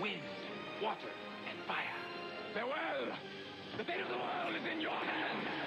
wind, water, and fire. Farewell! The fate of the world is in your hands!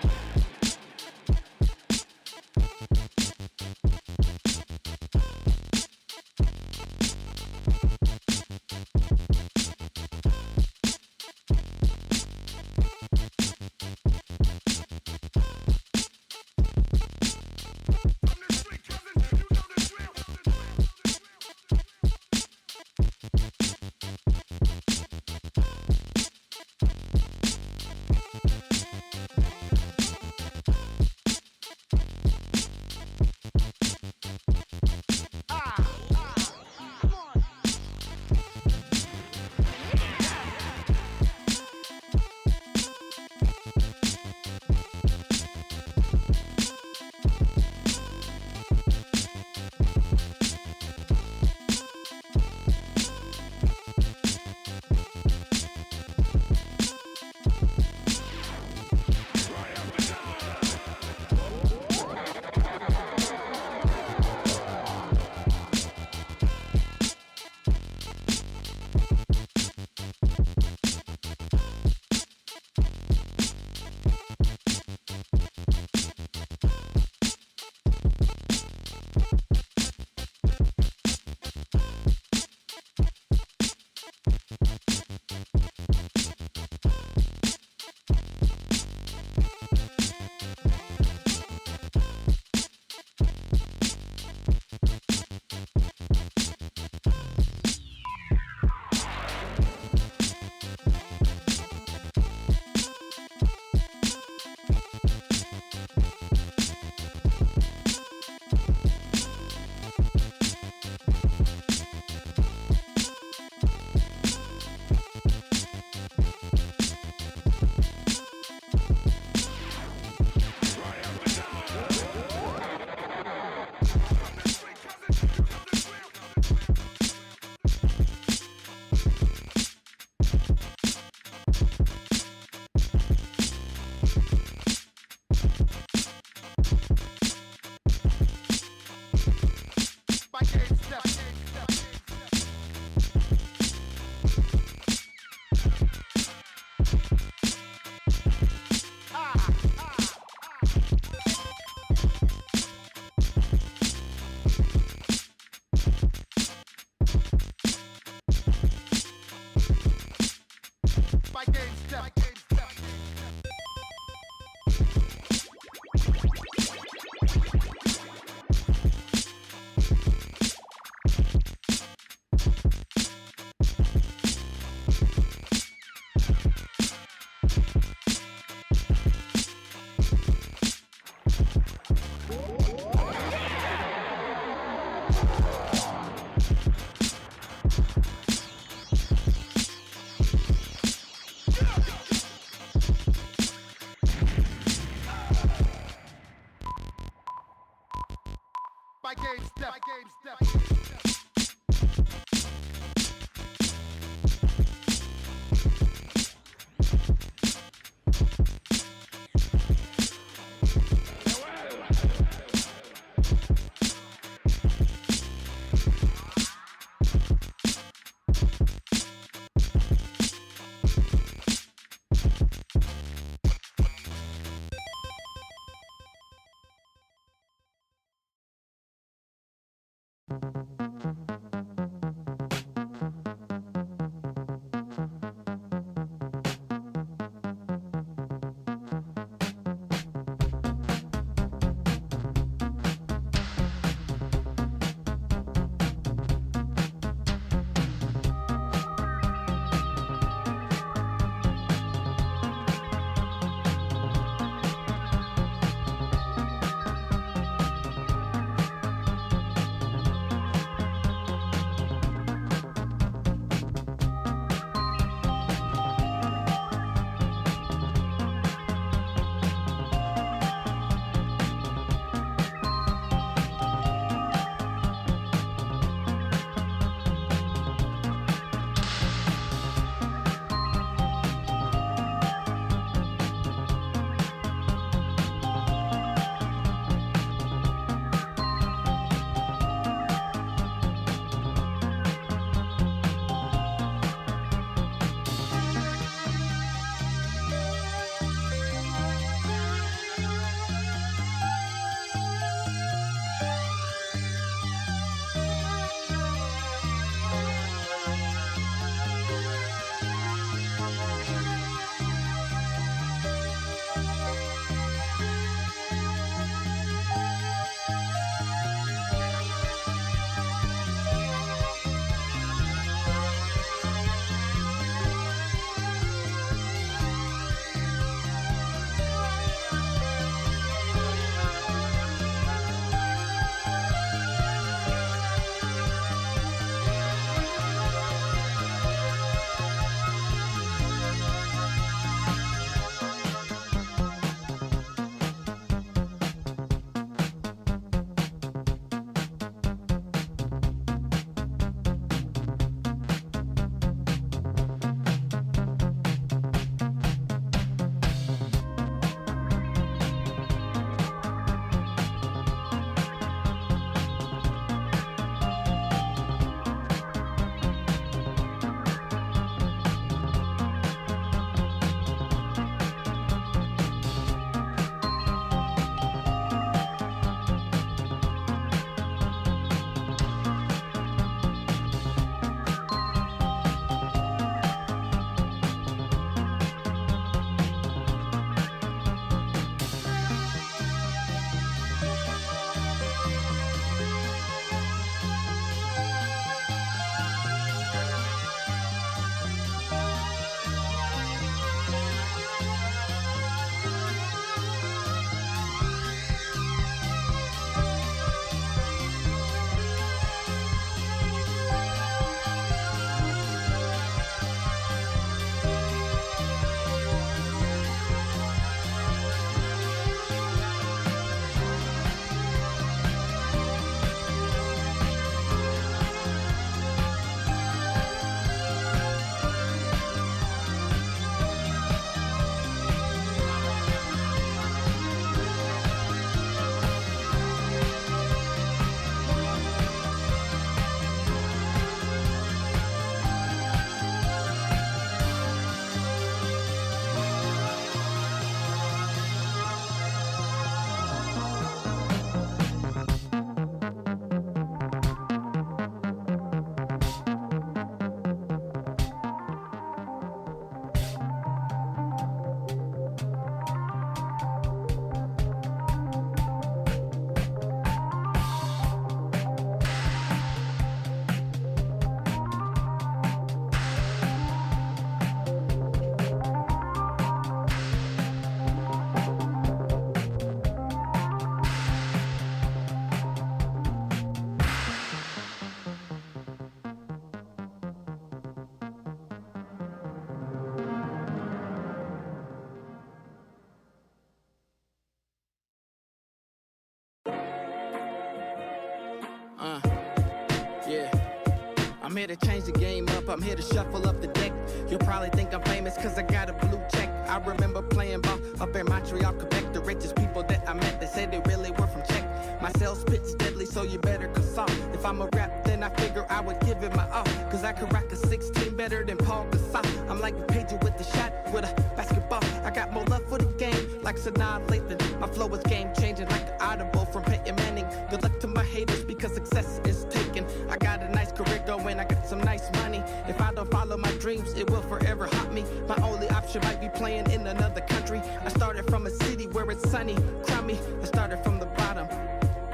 I'm here to change the game up, I'm here to shuffle up the deck. You'll probably think I'm famous cause I got a blue check. I remember playing ball up in Montreal, Quebec. The richest people that I met, they said they really were from Czech. My sales pitch deadly, so you better consult. If I'm a rap, then I figure I would give it my all. Cause I could rock a 16 better than Paul Gasol. I'm like a pager with the shot, with a basketball. I got more love for the game, like Sanaa Lathan. My flow is game changing, like an audible from Peyton Manning. Good luck to my haters, because success is taken. I got a nice career going, I got some nice money. If I don't follow my dreams, it will forever haunt me. My only option might be playing in another country. I started from a city where it's sunny, crummy. I started from the bottom,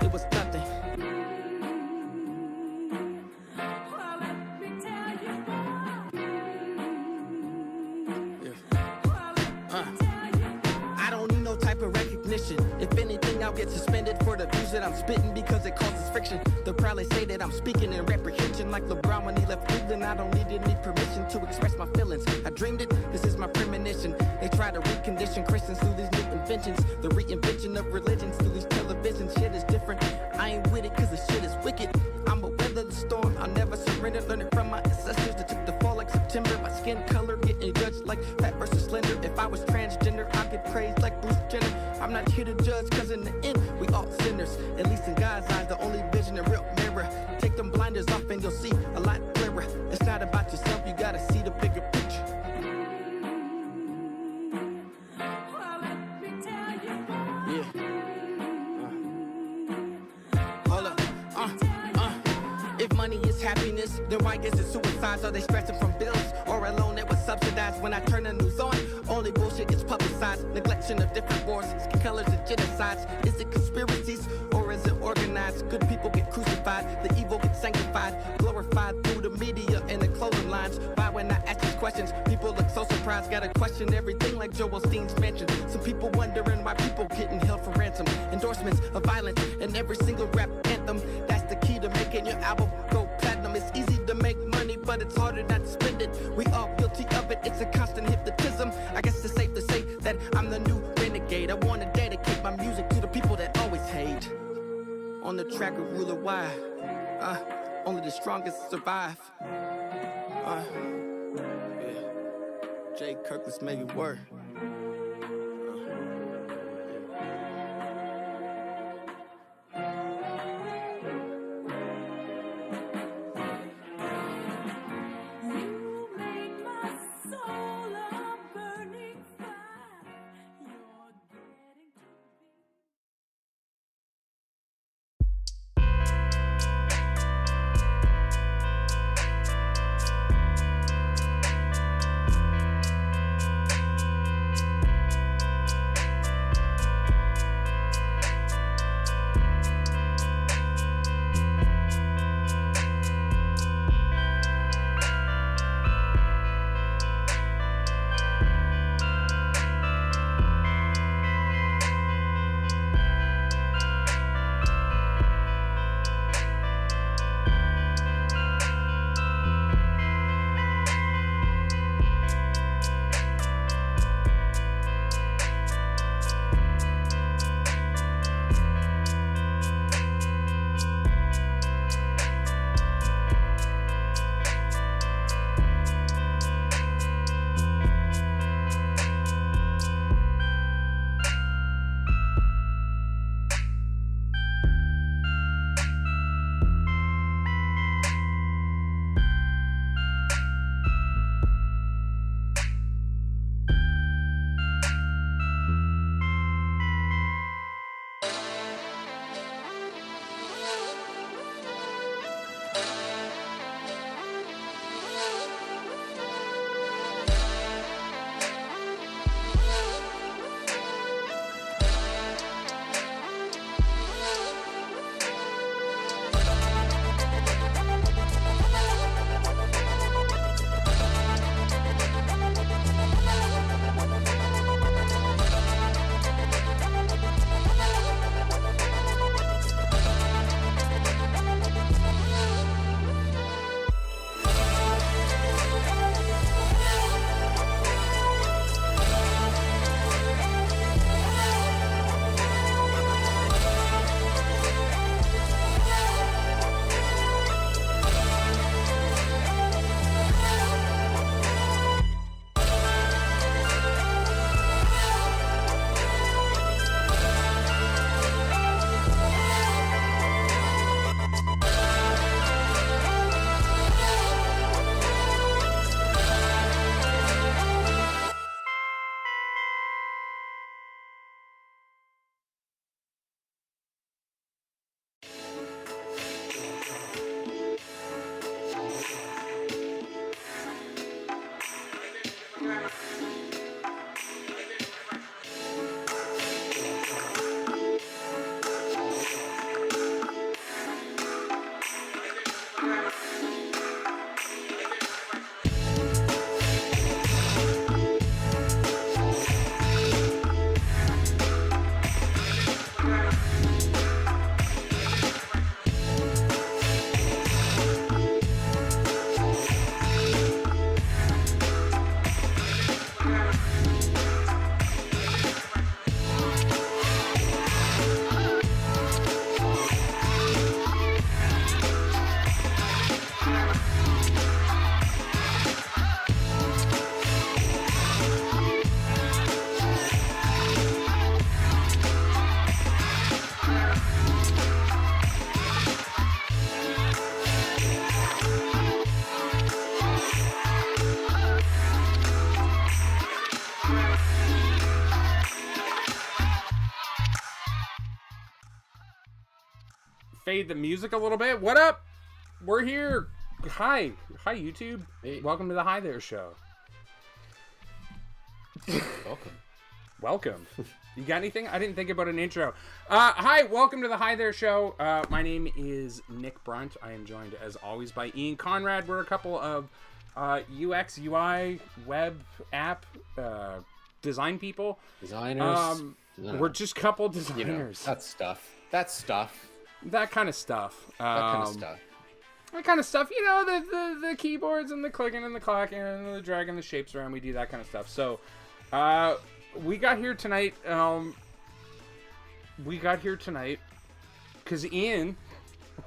it was nothing. I don't need no type of recognition. If anything, I'll get suspended for the views that I'm spitting, because it causes friction. They'll probably say that I'm speaking in reprehension, like LeBron when he left Cleveland. I don't need any permission to express my feelings. I dreamed it, this is my premonition. They try to recondition Christians through these new inventions. The reinvention of religions through these televisions. Shit is different, I ain't with it cause the shit is wicked. I'ma weather the storm, I'll never surrender. Learning from my ancestors that took the fall like September. My skin color getting judged like fat versus slender. If I was transgender, I'd get praised like Bruce Jenner. I'm not here to judge cause in the end, we all sinners. At least in God's eyes, the only vision a real mirror. Take them blinders off and you'll see a lot clearer. It's not about yourself, you gotta see the bigger picture. Yeah. Hold up. If money is happiness, then why is it suicides? Are they stressing from bills or a loan that was subsidized? When I turn the news on, only bullshit gets publicized. Neglection of different wars, skin colors and genocides. Is it conspiracies or is it organized? Good people get crucified, the evil gets sanctified, glorified through the media and the clothing lines. Why when I ask these questions, people look so surprised? Gotta question everything like Joel Steen's mansion. Some people wondering why people getting held for ransom. Endorsements of violence in every single rap anthem. That's the key to making your album go platinum. It's easy to make money, but it's harder not to spend it. We all guilty of it, it's a constant hypnotism. I guess it's safe to say that I'm the new renegade. I wanna dedicate my music to the people that always hate. On the track of ruler why, only the strongest survive. Yeah. Jay Kirk, let's make it work. fade the music a little bit. What up? We're here. Hi YouTube. Hey. Welcome to the Hi There Show. Welcome. You got anything? I didn't think about an intro. Hi, welcome to the Hi There Show. My name is Nick Brunt. I am joined, as always, by Ian Conrad. We're a couple of UX, UI, web app design people. Designers. We're just a couple designers. You know, that stuff. That kind of stuff. That kind of stuff. You know, the keyboards and the clicking and the clacking and the dragging the shapes around. We do that kind of stuff. So, we got here tonight. Because Ian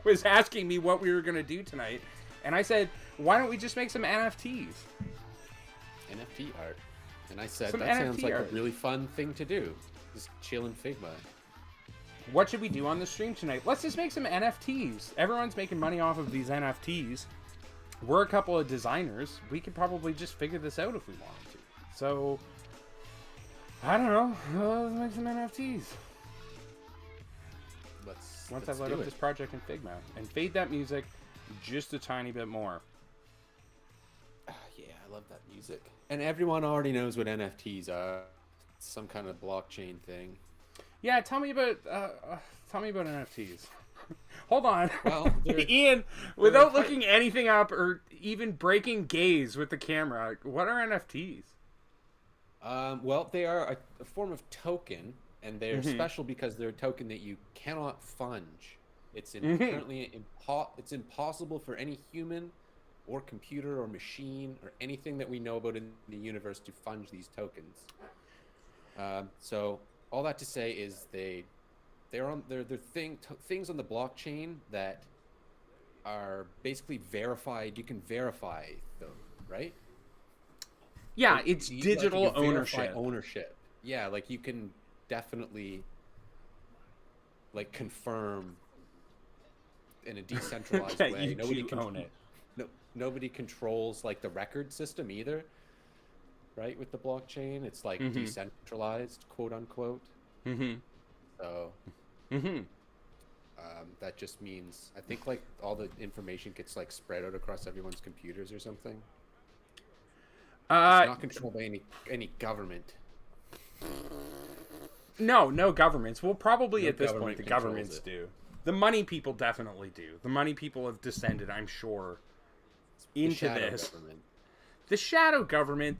was asking me what we were going to do tonight. And I said, why don't we just make some NFTs? NFT art. And I said, Some that NFT sounds like art. a really fun thing to do. Just chill in Figma. What should we do on the stream tonight? Let's just make some NFTs. Everyone's making money off of these NFTs. We're a couple of designers. We could probably just figure this out if we wanted to. So, I don't know. Let's make some NFTs. Once I load up this project in Figma. And fade that music just a tiny bit more. Yeah, I love that music. And everyone already knows what NFTs are. It's some kind of blockchain thing. Yeah, tell me about NFTs. Hold on. Well, Ian, without looking anything up or even breaking gaze with the camera, what are NFTs? Well, they are a form of token, and they're special because they're a token that you cannot funge. It's it's impossible for any human or computer or machine or anything that we know about in the universe to funge these tokens. So all that to say is they're things on the blockchain that are basically verified. You can verify them, right? Yeah, Like, it's you digital can verify ownership. Ownership. Yeah, like you can definitely like confirm in a decentralized that way. you own it. Nobody controls like the record system either, right? With the blockchain, it's like decentralized, quote unquote. So that just means I think like all the information gets like spread out across everyone's computers or something. It's not controlled by any government. No governments. Well, probably No at this point government the controls governments it. do. The money people definitely do. The money people have descended, I'm sure, into shadow this. government. The shadow government,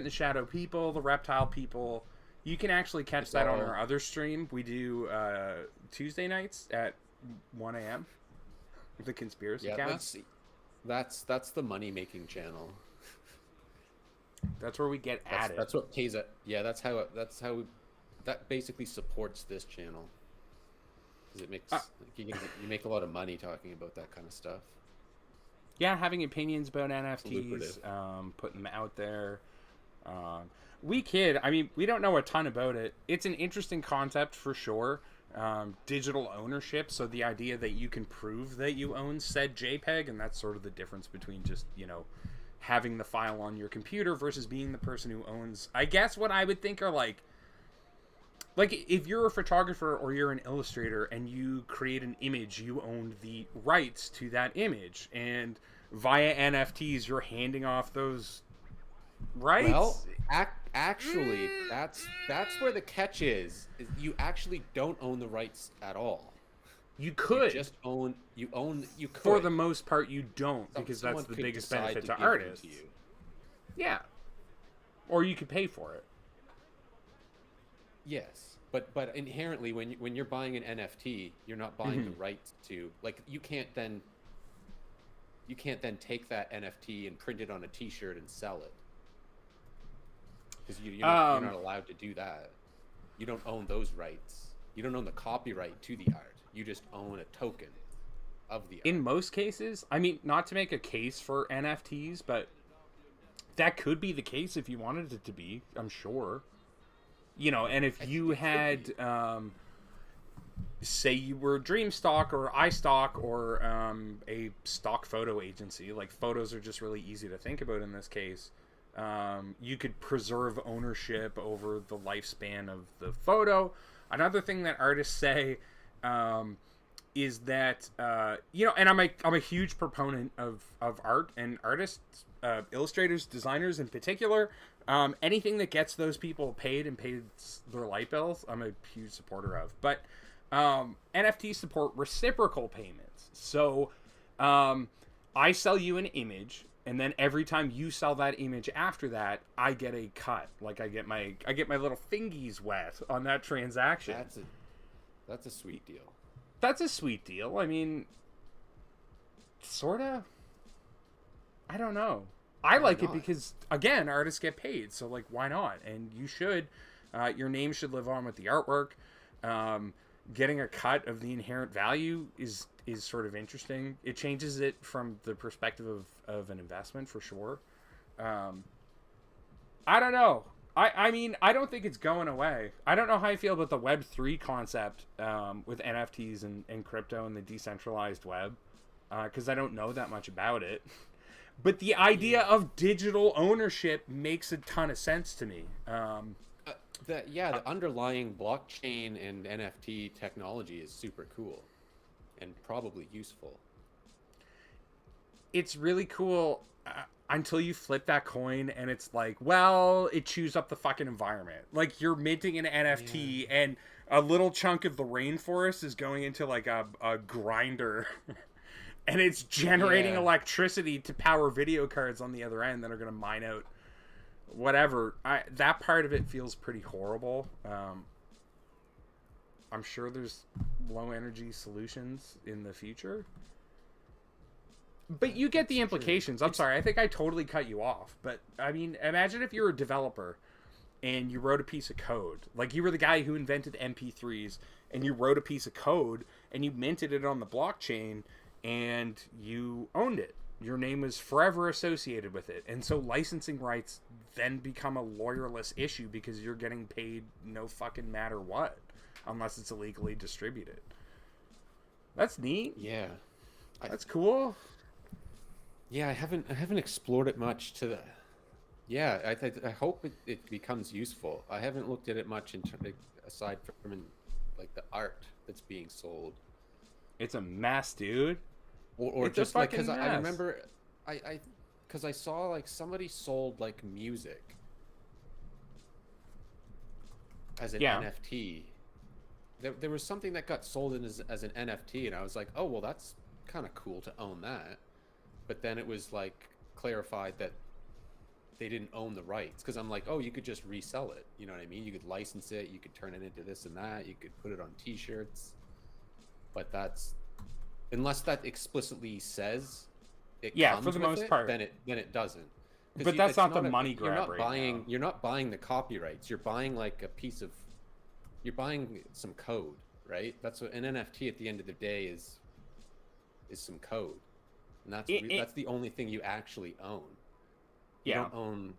the shadow people, the reptile people. You can actually catch that on our other stream. We do Tuesday nights at 1 a.m. The Conspiracy Cast. That's the money making channel. That's where we get at it. That's what pays it. Yeah, that's how that basically supports this channel. Because it makes you make a lot of money talking about that kind of stuff. Yeah, having opinions about NFTs, putting them out there. We kid. I mean, we don't know a ton about it. It's an interesting concept for sure. Digital ownership. So the idea that you can prove that you own said JPEG, and that's sort of the difference between just, having the file on your computer versus being the person who owns, I guess what I would think are like if you're a photographer or you're an illustrator and you create an image, you own the rights to that image, and via NFTs you're handing off those rights. Well, actually, that's where the catch is you actually don't own the rights at all. You could you could. For the most part, you don't, because that's the biggest benefit to artists. Yeah. Or you could pay for it. Yes, but inherently, when you're buying an NFT, you're not buying the rights to, like, you can't then take that NFT and print it on a T-shirt and sell it, because you're not allowed to do that. You don't own those rights. You don't own the copyright to the art. You just own a token of the art. In most cases, I mean, not to make a case for NFTs, but that could be the case if you wanted it to be, I'm sure. And if you had, say you were Dreamstock or iStock or a stock photo agency, like photos are just really easy to think about in this case. You could preserve ownership over the lifespan of the photo. Another thing that artists say, is that and I'm a huge proponent of art and artists, illustrators, designers in particular. Anything that gets those people paid and pays their light bills, I'm a huge supporter of. But NFT support reciprocal payments. So I sell you an image, and then every time you sell that image after that, I get a cut. Like I get my little fingies wet on that transaction. That's a sweet deal. That's a sweet deal. I mean, sorta. I don't know. I like it because, again, artists get paid. So, like, why not? And you should. Your name should live on with the artwork. Getting a cut of the inherent value is sort of interesting. It changes it from the perspective of an investment, for sure. I don't know. I mean, I don't think it's going away. I don't know how I feel about the Web3 concept with NFTs and crypto and the decentralized web, because I don't know that much about it. But the idea of digital ownership makes a ton of sense to me. The underlying blockchain and NFT technology is super cool and probably useful. It's really cool until you flip that coin and it's like, well, it chews up the fucking environment. Like, you're minting an NFT and a little chunk of the rainforest is going into like a grinder and it's generating electricity to power video cards on the other end that are going to mine out whatever. That part of it feels pretty horrible. I'm sure there's low energy solutions in the future. But you get the implications. I'm sorry, I think I totally cut you off. But, I mean, imagine if you're a developer and you wrote a piece of code. Like, you were the guy who invented MP3s, and you wrote a piece of code, and you minted it on the blockchain, and you owned it. Your name was forever associated with it. And so licensing rights then become a lawyerless issue because you're getting paid no fucking matter what, unless it's illegally distributed. That's neat. Yeah. That's cool. Yeah, I haven't explored it much to the. Yeah, I hope it becomes useful. I haven't looked at it much aside from like the art that's being sold. It's a mess, dude. Or it's just like, because mess. I remember because I saw like somebody sold like music as an NFT. There was something that got sold as an NFT, and I was like, oh well, that's kind of cool to own that. But then it was like clarified that they didn't own the rights, because I'm like, oh, you could just resell it. You know what I mean? You could license it. You could turn it into this and that. You could put it on T-shirts. But that's, unless that explicitly says it comes for the with most it, part, then it doesn't. But that's not the money grab You're not buying the copyrights. You're buying like a piece of. You're buying some code, right? That's what an NFT at the end of the day is some code. And that's the only thing you actually own. You don't own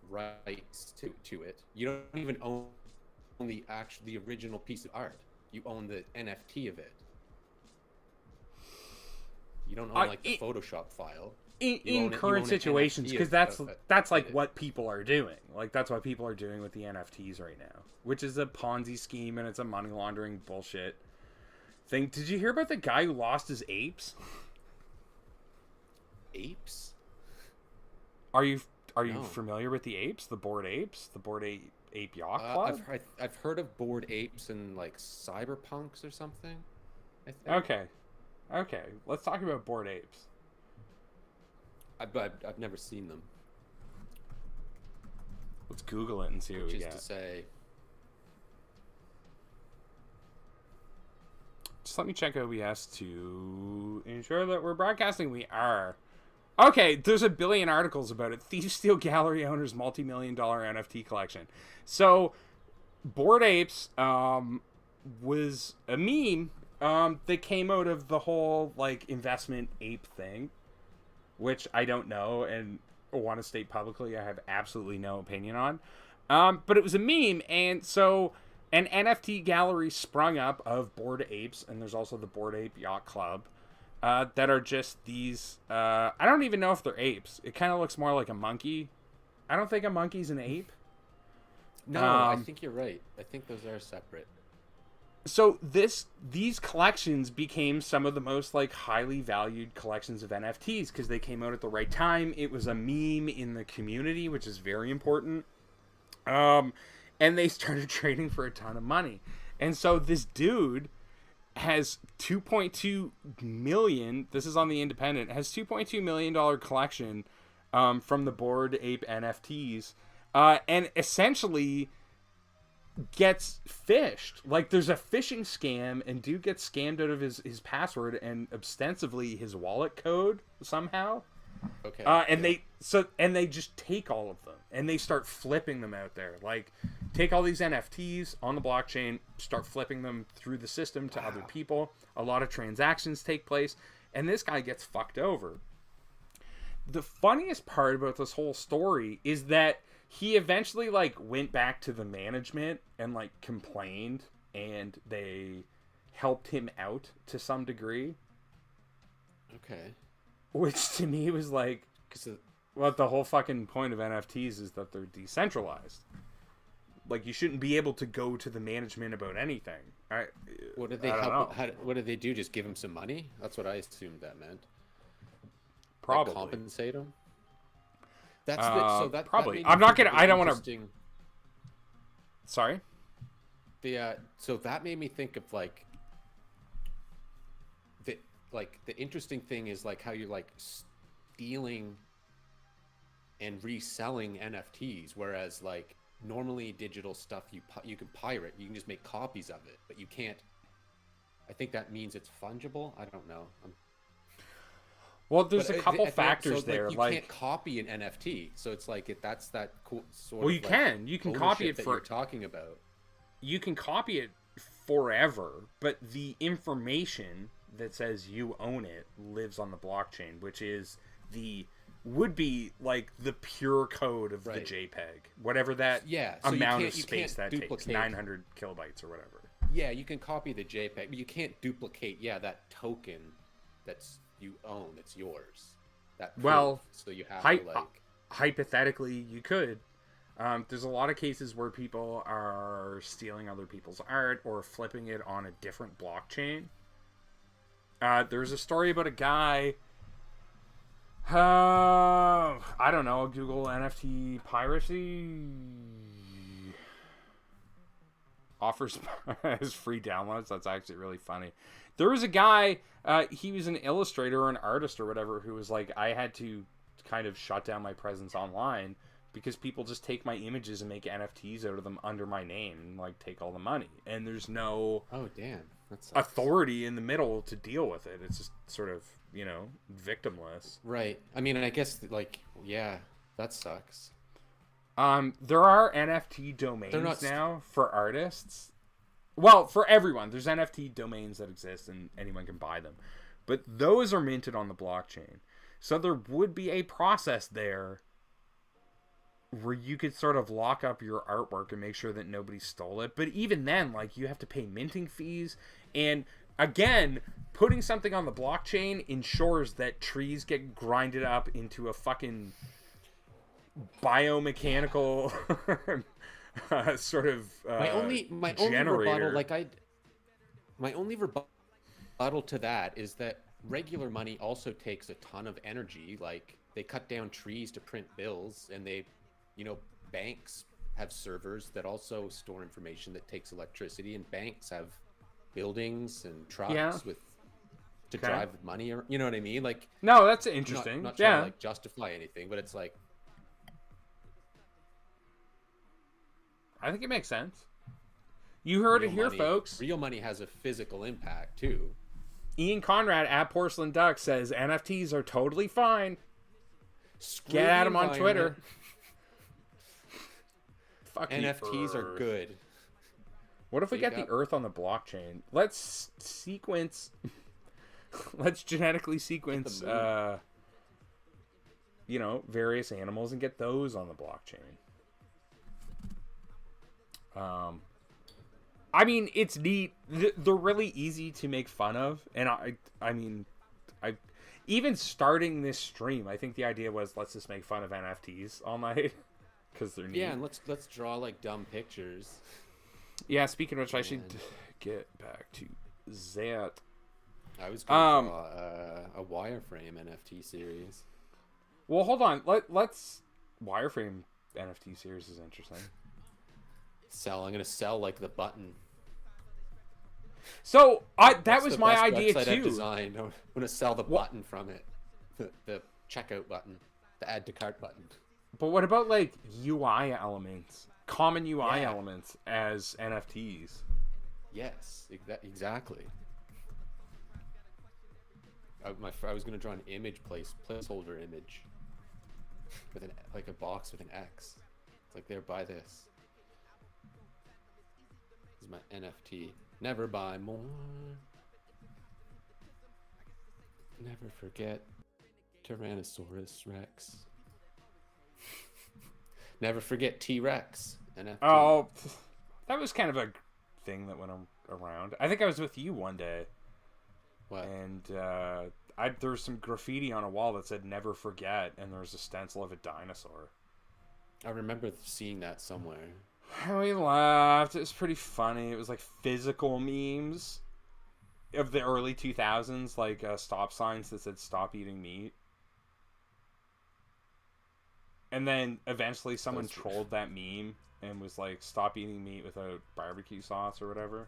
rights to it. You don't even own the original piece of art. You own the NFT of it. You don't own like the Photoshop file. In current situations, because that's like what people are doing. Like, that's what people are doing with the NFTs right now, which is a Ponzi scheme and it's a money laundering bullshit thing. Did you hear about the guy who lost his apes? Apes? Are you familiar with the apes? The Bored Apes? The Bored Ape Yacht Club? I've heard of Bored Apes and like Cyberpunks or something, I think. Okay. Let's talk about Bored Apes. I've never seen them. Let's Google it and see what we get. To say. Just let me check OBS to ensure that we're broadcasting. We are. Okay, there's a billion articles about it. Thief steal gallery owner's multi-million-dollar NFT collection. So, Bored Apes was a meme that came out of the whole like investment ape thing, which I don't know and want to state publicly I have absolutely no opinion on. But it was a meme, and so an NFT gallery sprung up of Bored Apes, and there's also the Bored Ape Yacht Club. That are just these. I don't even know if they're apes. It kind of looks more like a monkey. I don't think a monkey's an ape. No, I think you're right. I think those are separate. So these collections became some of the most like highly valued collections of NFTs because they came out at the right time. It was a meme in the community, which is very important. And they started trading for a ton of money. And so this dude has 2.2 million. This is on the Independent. Has $2.2 million collection from the Bored Ape NFTs, and essentially gets phished. Like there's a phishing scam, and dude gets scammed out of his password and ostensibly his wallet code somehow. Okay. And they just take all of them and they start flipping them out there. Like take all these NFTs on the blockchain, start flipping them through the system to other people. A lot of transactions take place, and this guy gets fucked over. The funniest part about this whole story is that he eventually like went back to the management and like complained, and they helped him out to some degree. Okay. Which to me was like, what the whole fucking point of NFTs is that they're decentralized. Like you shouldn't be able to go to the management about anything. What did they help? What did they do? Just give him some money? That's what I assumed that meant. Probably like compensate him. That's probably. I'm not gonna. I don't want to. Sorry. So that made me think of like the interesting thing is like how you're like stealing and reselling NFTs, whereas like normally digital stuff you can pirate, you can just make copies of it, but you can't. I think that means it's fungible. I don't know. Well, there's a couple factors there. You can't copy an NFT, so it's like that's that cool sort of. Well, you can. You can copy it that you're talking about. You can copy it forever, but the information that says you own it lives on the blockchain, which is would be like the pure code of the JPEG, whatever that amount of space that takes, 900 kilobytes or whatever. Yeah, you can copy the JPEG, but you can't duplicate. that token that's you own, it's yours. That proof, well, so you have to like. Hypothetically, you could. There's a lot of cases where people are stealing other people's art or flipping it on a different blockchain. There's a story about a guy. I don't know. Google NFT piracy. Offers as free downloads. That's actually really funny. There was a guy, he was an illustrator or an artist or whatever, who was like, I had to kind of shut down my presence online because people just take my images and make NFTs out of them under my name and like take all the money. And there's no authority in the middle to deal with it. It's just sort of, victimless. Right. I mean, I guess like, yeah, that sucks. There are NFT domains now for artists. Well, for everyone. There's NFT domains that exist and anyone can buy them. But those are minted on the blockchain. So there would be a process there where you could sort of lock up your artwork and make sure that nobody stole it. But even then, like, you have to pay minting fees. And again, putting something on the blockchain ensures that trees get grinded up into a fucking biomechanical sort of my only rebuttal to that is that regular money also takes a ton of energy. Like they cut down trees to print bills, and banks have servers that also store information that takes electricity, and banks have buildings and trucks to drive money, or you know what I mean? Like, no, that's interesting. Not trying to like justify anything, but it's like, I think it makes sense. You heard it here, folks. Real money has a physical impact too. Ian Conrad at Porcelain Duck says NFTs are totally fine. Get at him on Twitter. Fuck NFTs are good. What if we get the Earth on the blockchain? Let's sequence. Let's genetically sequence, various animals and get those on the blockchain. I mean, it's neat. They're really easy to make fun of, and I mean, even starting this stream, I think the idea was let's just make fun of NFTs all night because they're neat. Yeah, and let's draw like dumb pictures. Yeah, speaking of which, I should get back to that. I was going to draw a wireframe NFT series. Well, hold on. Let's wireframe NFT series is interesting. I'm going to sell like the button. So that That's was the my best idea website I've too. designed. I'm going to sell the button from it, the checkout button, the add to cart button. But what about like UI elements, common UI elements as NFTs? Yes, exactly. I was going to draw an image placeholder image with a box with an X. It's like, there, buy this. This is my NFT. Never buy more. Never forget Tyrannosaurus Rex. Never forget T-Rex. NFT. Oh, that was kind of a thing that went around. I think I was with you one day. What? And there was some graffiti on a wall that said "Never Forget," and there was a stencil of a dinosaur. I remember seeing that somewhere. And we laughed. It was pretty funny. It was like physical memes of the early 2000s, like stop signs that said "Stop eating meat." And then eventually someone trolled that meme and was like, "Stop eating meat without barbecue sauce" or whatever.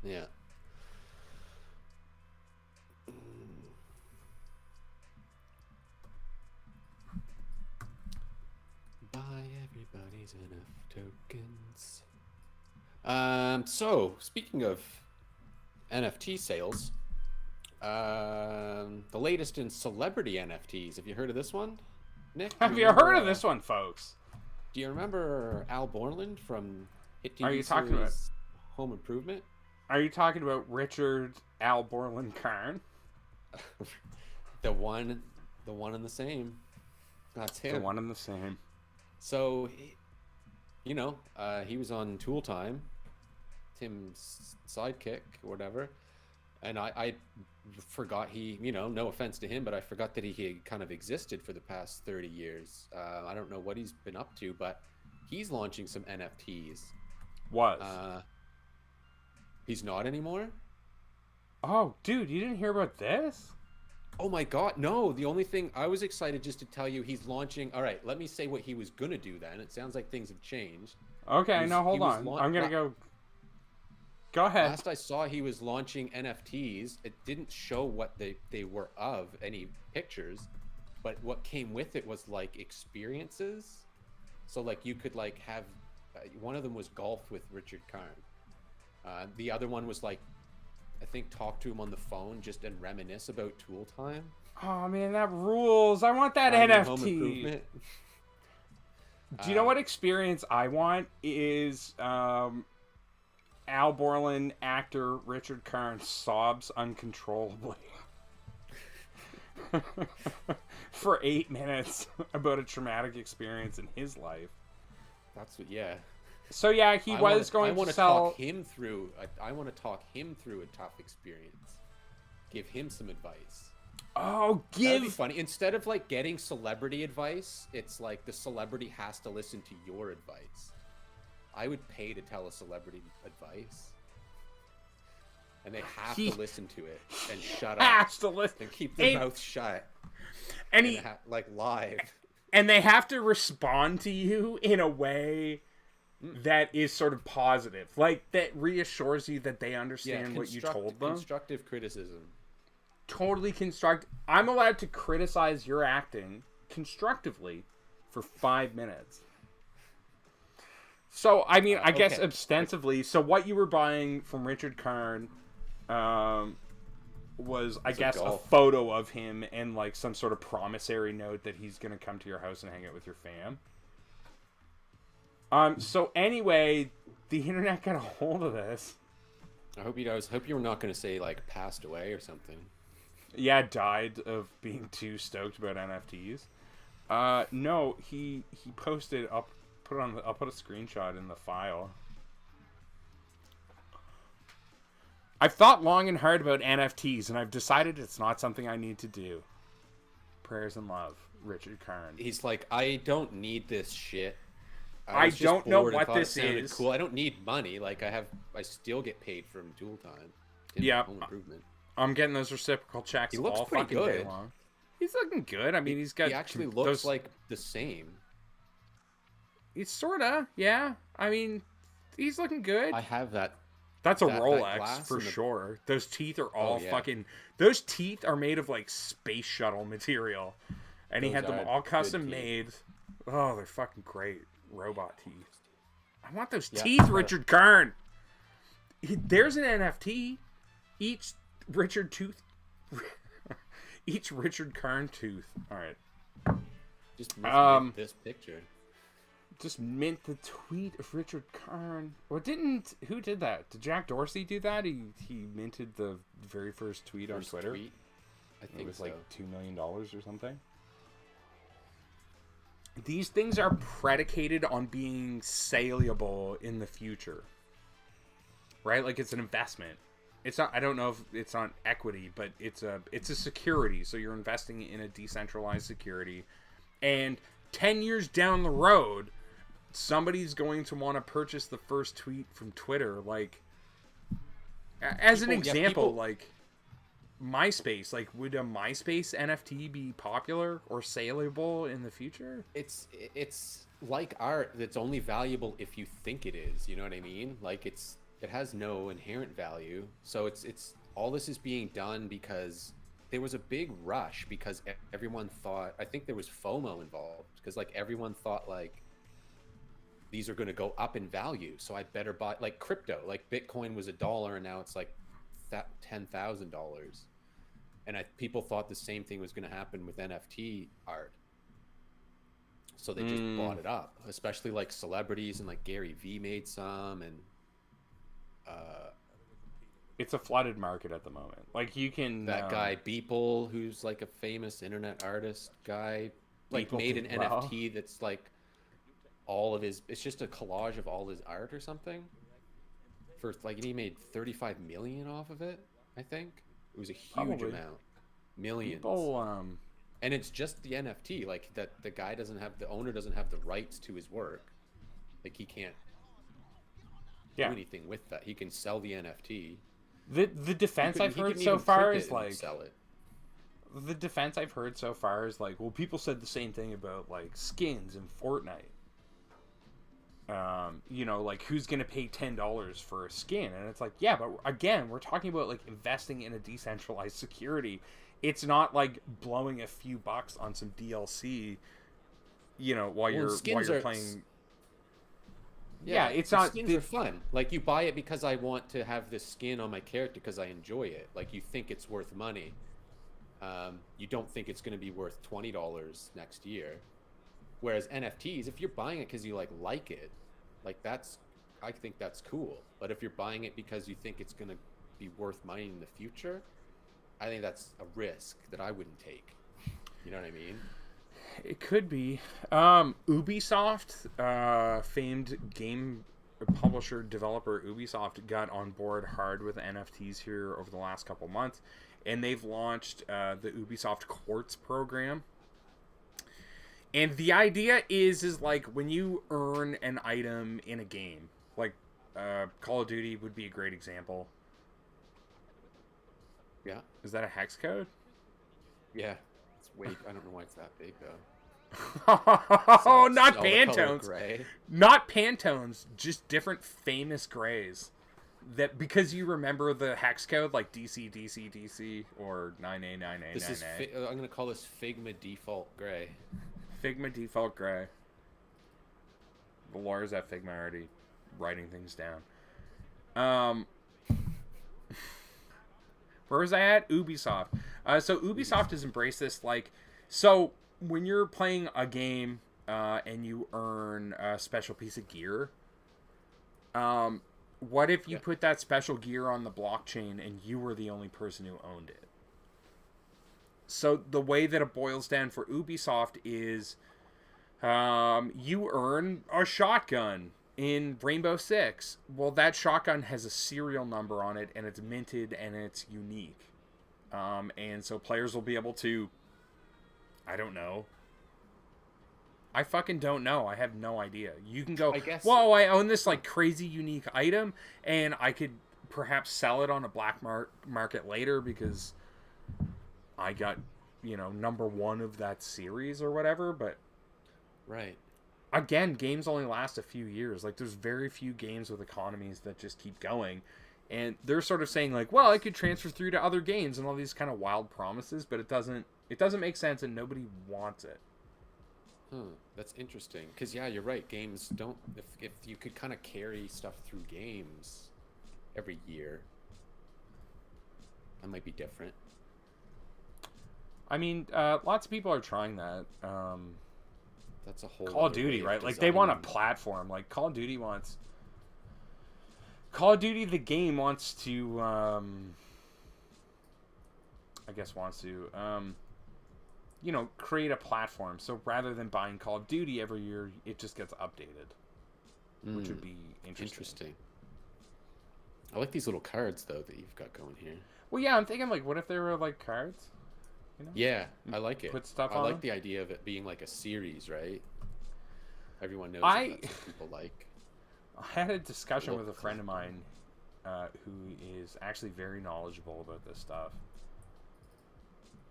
Yeah. Buy everybody's NF tokens. So speaking of NFT sales, the latest in celebrity NFTs. Have you heard of this one, Nick? Have you heard of this one, folks? Do you remember Al Borland from Hit TV Are you talking about Home Improvement? Are you talking about Richard Al Borland Karn? the one and the same. That's him. The one and the same. So, he was on Tool Time, Tim's sidekick or whatever, and I forgot no offense to him, but I forgot that he kind of existed for the past 30 years. I don't know what he's been up to, but he's launching some NFTs. He's not anymore? Oh, dude, you didn't hear about this? Oh my god, no. The only thing, I was excited just to tell you he's launching. All right, let me say what he was going to do then. It sounds like things have changed. Okay, now hold on. I'm going to go ahead. Last I saw, he was launching NFTs. It didn't show what they were of, any pictures, but what came with it was like experiences. So like you could like have, one of them was golf with Richard Karn. The other one was like, I think, talk to him on the phone just and reminisce about Tool Time. Oh man, that rules. I want that NFT. Do you know what experience I want is Al Borland actor Richard Karn sobs uncontrollably for 8 minutes about a traumatic experience in his life. That's what, yeah. So yeah, he was going to sell. Talk him through. I want to talk him through a tough experience. Give him some advice. Oh, That'd be funny. Instead of like getting celebrity advice, it's like the celebrity has to listen to your advice. I would pay to tell a celebrity advice, and they have to listen to it and shut up. Has to listen and keep their mouth shut. And like live. And they have to respond to you in a way that is sort of positive, like that reassures you that they understand what you told them. Constructive criticism. Totally construct. I'm allowed to criticize your acting constructively for 5 minutes. So I mean, I guess ostensibly. So what you were buying from Richard Karn was, I guess, a photo of him and like some sort of promissory note that he's gonna come to your house and hang out with your fam. So anyway, the internet got a hold of this. I hope you were not going to say like passed away or something. Yeah, died of being too stoked about NFTs. No, he posted. I'll put a screenshot in the file. I've thought long and hard about NFTs, and I've decided it's not something I need to do. Prayers and love, Richard Karn. He's like, I don't need this shit. I was just don't know bored and what thought it this sounded is. cool. I don't need money. Like I still get paid from Dual Time. Yeah. Home Improvement. I'm getting those reciprocal checks He looks all pretty fucking day good. long. He's looking good. I mean, he's got. He actually looks like the same. He's sorta, yeah. I mean, he's looking good. I have that. That's a that Rolex glass for in the- sure. Those teeth are all yeah. fucking. Those teeth are made of like space shuttle material, and he Those had them are all good custom teeth. made. Oh, they're fucking great. Robot teeth. I want those Yeah. teeth, Richard Kern. There's an NFT. Each Richard tooth. Each Richard Kern tooth. All right. Just mint this picture. Just mint the tweet of Richard Kern. Well, who did that? Did Jack Dorsey do that? He minted the very first tweet on Twitter. Tweet? I think It was so. like $2 million or something. These things are predicated on being saleable in the future, right? Like it's an investment. It's not. I don't know if it's on equity, but it's a security. So you're investing in a decentralized security, and 10 years down the road, somebody's going to want to purchase the first tweet from Twitter. Like, as an example, like MySpace. Like, would a MySpace NFT be popular or saleable in the future? It's like art that's only valuable if you think it is. You know what I mean? Like it has no inherent value. So it's all this is being done because there was a big rush because everyone thought, I think there was FOMO involved because like everyone thought like these are going to go up in value. So I better buy like crypto, like Bitcoin was $1 and now it's like $10,000. And people thought the same thing was going to happen with NFT art. So they just bought it up, especially like celebrities and like Gary Vee made some and It's a flooded market at the moment. Like you can that guy Beeple, who's like a famous internet artist guy, like Beeple made an did well. NFT that's like all of his. It's just a collage of all his art or something. For like, and he made 35 million off of it. I think it was a huge Probably. amount, millions. people. And it's just the NFT. Like that, the guy doesn't have the owner doesn't have the rights to his work. Like he can't do anything with that. He can sell the NFT. The defense I've He heard couldn't so even far print is it and like sell it. the defense I've heard so far is like, well, people said the same thing about like skins in Fortnite. You know, like who's gonna pay $10 for a skin? And it's like, yeah, but again, we're talking about like investing in a decentralized security. It's not like blowing a few bucks on some DLC. You know, while you're playing. Yeah, it's not. Skins are fun. Like you buy it because I want to have this skin on my character because I enjoy it. Like you think it's worth money. You don't think it's going to be worth $20 next year. Whereas NFTs, if you're buying it because you like it, like I think that's cool. But if you're buying it because you think it's going to be worth money in the future, I think that's a risk that I wouldn't take. You know what I mean? It could be. Ubisoft, famed game publisher, developer Ubisoft got on board hard with NFTs here over the last couple months, and they've launched the Ubisoft Quartz program. And the idea is like when you earn an item in a game, like Call of Duty would be a great example. Yeah. Is that a hex code? Yeah. It's way. I don't know why it's that big though. Oh, not all the color Pantones. gray. Not Pantones, just different famous grays. That because you remember the hex code like DC, DC, DC, or 9A, 9A, This 9A. is. I'm gonna call this Figma default gray. Figma default gray. The lawyers at Figma are already writing things down. Where was I at? Ubisoft. So Ubisoft has embraced this like so. When you're playing a game and you earn a special piece of gear, what if you put that special gear on the blockchain and you were the only person who owned it? So the way that it boils down for Ubisoft is you earn a shotgun in Rainbow Six. Well, that shotgun has a serial number on it and it's minted and it's unique. And so players will be able to, I don't know, I fucking don't know. I have no idea. You can go, I guess. whoa, I own this like crazy unique item, and I could perhaps sell it on a black market later because I got, number one of that series or whatever. But Right. again, games only last a few years. Like, there's very few games with economies that just keep going. And they're sort of saying like, well, it could transfer through to other games and all these kind of wild promises, but it doesn't make sense and nobody wants it. That's interesting. Because, yeah, you're right. Games don't... If you could kind of carry stuff through games every year, that might be different. I mean, lots of people are trying that. That's a whole... Call of Duty, right? Like, they want a platform. Like, Call of Duty the game wants to... create a platform. So rather than buying Call of Duty every year, it just gets updated, which would be interesting. I like these little cards, though, that you've got going here. Well, yeah, I'm thinking, like, what if they were, like, cards? Yeah, I like it. Put stuff I on like them? the idea of it being, like, a series, right? Everyone knows that's what people like. I had a discussion with a friend of mine who is actually very knowledgeable about this stuff.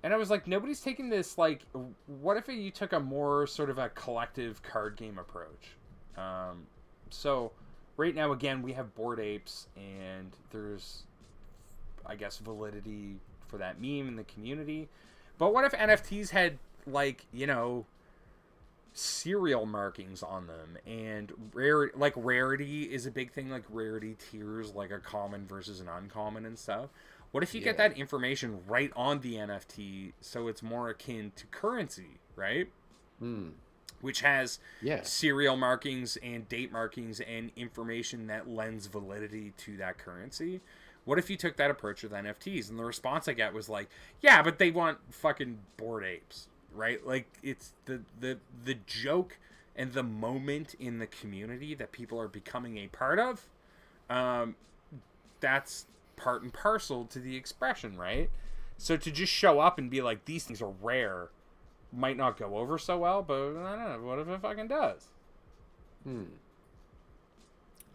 And I was like, nobody's taking this, like, what if you took a more sort of a collective card game approach? So, right now, again, we have Bored Apes, and there's, I guess, validity for that meme in the community. But what if NFTs had, like, serial markings on them, and rarity is a big thing, like rarity tiers, like a common versus an uncommon and stuff. What if you get that information right on the NFT, so it's more akin to currency, right? Which has serial markings and date markings and information that lends validity to that currency. What if you took that approach with NFTs? And the response I got was like, yeah, but they want fucking Bored Apes, right? Like, it's the joke and the moment in the community that people are becoming a part of. That's part and parcel to the expression, right? So to just show up and be like, these things are rare, might not go over so well, but I don't know, what if it fucking does?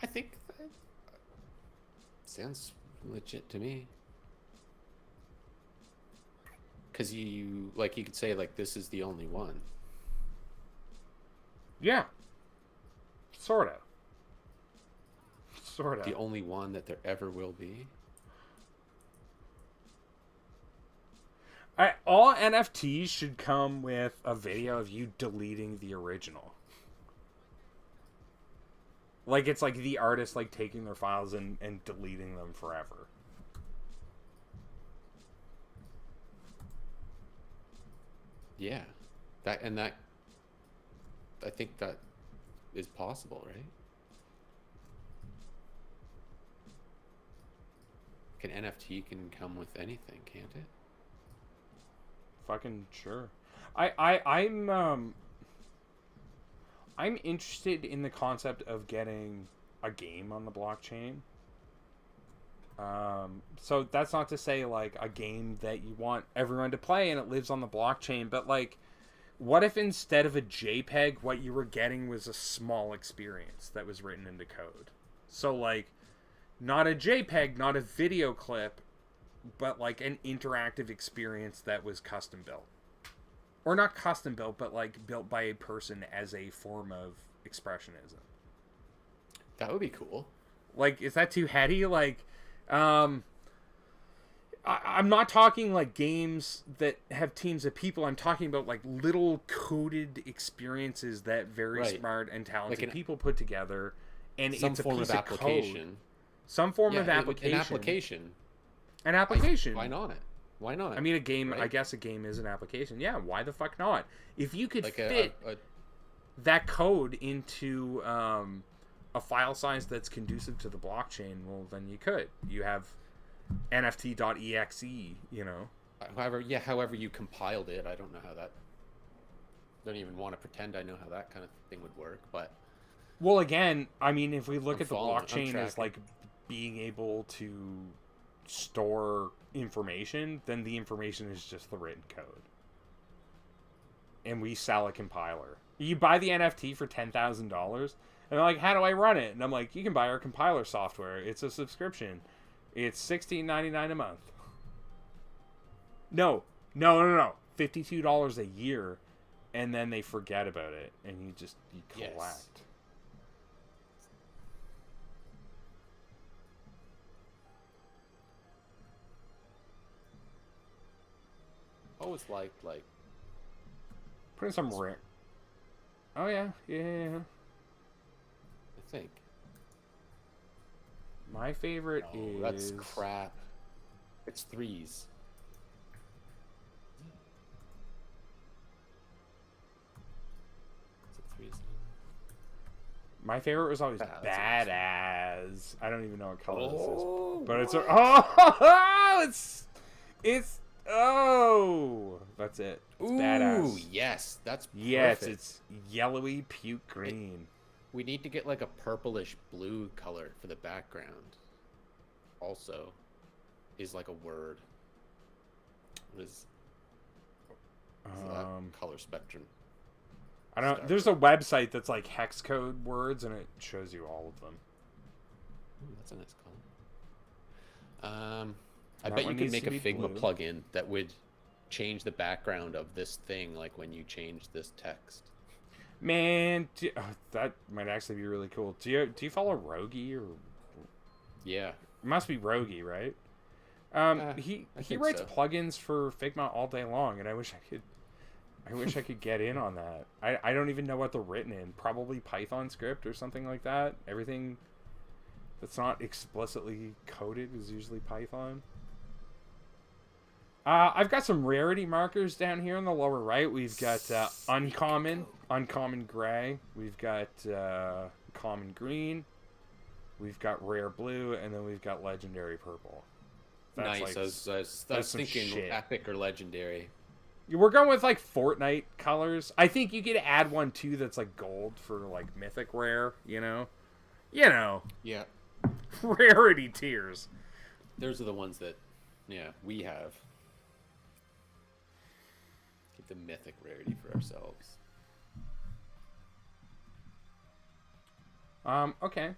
I think that sounds legit to me. Because you could say, like, this is the only one. Yeah. Sort of. The only one that there ever will be. All NFTs should come with a video of you deleting the original. Like, it's like the artist, like, taking their files and deleting them forever. Yeah. I think that is possible, right? An NFT can come with anything, can't it? Fucking sure. I'm interested in the concept of getting a game on the blockchain. So that's not to say, like, a game that you want everyone to play and it lives on the blockchain, but, like, what if instead of a JPEG, what you were getting was a small experience that was written into code? So, like, not a JPEG, not a video clip, but, like, an interactive experience that was custom built. Or not custom built, but, like, built by a person as a form of expressionism. That would be cool. Like, is that too heady? Like, I'm not talking, like, games that have teams of people. I'm talking about, like, little coded experiences that very smart and talented people put together. And some it's a form piece of of application. code. Some form of application. An application. Why not? Why not? I mean, a game, right? I guess a game is an application. Yeah, why the fuck not? If you could like fit that code into a file size that's conducive to the blockchain, well, then you could. You have NFT.exe, you know. However you compiled it, I don't know how that... don't even want to pretend I know how that kind of thing would work, but... Well, again, I mean, if we look at the blockchain as, like, being able to store information, then the information is just the written code. and we sell a compiler. You buy the NFT for $10,000, and they're like, how do I run it? And I'm like, you can buy our compiler software. It's a subscription. It's $16.99 a month. No. $52 a year, and then they forget about it, and you collect. Yes. Oh, it's like Put in some rare. Oh yeah. I think. My favorite is. That's crap. It's threes. Is it threes? My favorite was always Badass. Badass. I don't even know what color this Oh, is, but it's that's it. It's Ooh, badass. yes, that's perfect. Yes, it's yellowy puke green. We need to get like a purplish blue color for the background. Also, is like a word. What is that color spectrum? I don't. There's a website that's like hex code words, and it shows you all of them. Ooh, that's a nice color. I That bet you one could needs make to a be Figma blue. plugin that would change the background of this thing, like when you change this text. Man, that might actually be really cool. Do you follow Rogi or? Yeah. It must be Rogi, right? He think writes so. plugins for Figma all day long, and I wish I could get in on that. I don't even know what they're written in. Probably Python script or something like that. Everything that's not explicitly coded is usually Python. I've got some rarity markers down here in the lower right. We've got uncommon gray. We've got common green. We've got rare blue, and then we've got legendary purple. That's Nice. like- I was that's some thinking shit. epic or legendary. We're going with like Fortnite colors. I think you could add one too that's like gold for like mythic rare. You know, Yeah. rarity tiers. Those are the ones that, we have. Keep the mythic rarity for ourselves. Okay.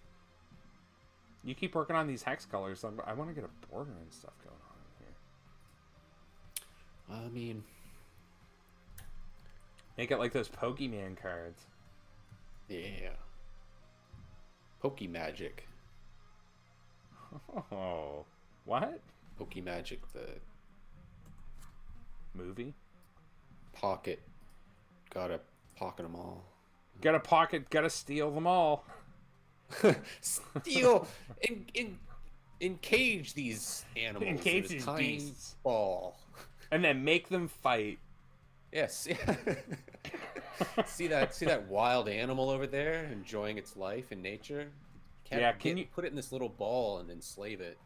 You keep working on these hex colors. I want to get a border and stuff going on here. I mean, Make it like those Pokemon cards. yeah. Pokemagic. Oh, what? Pokemagic, the Movie? pocket. Gotta pocket them all. Gotta steal them all. Steal in cage these animals. Encage in a these tiny beasts. ball. And then make them fight. Yes. see that wild animal over there enjoying its life in nature? Can you put it in this little ball and enslave it?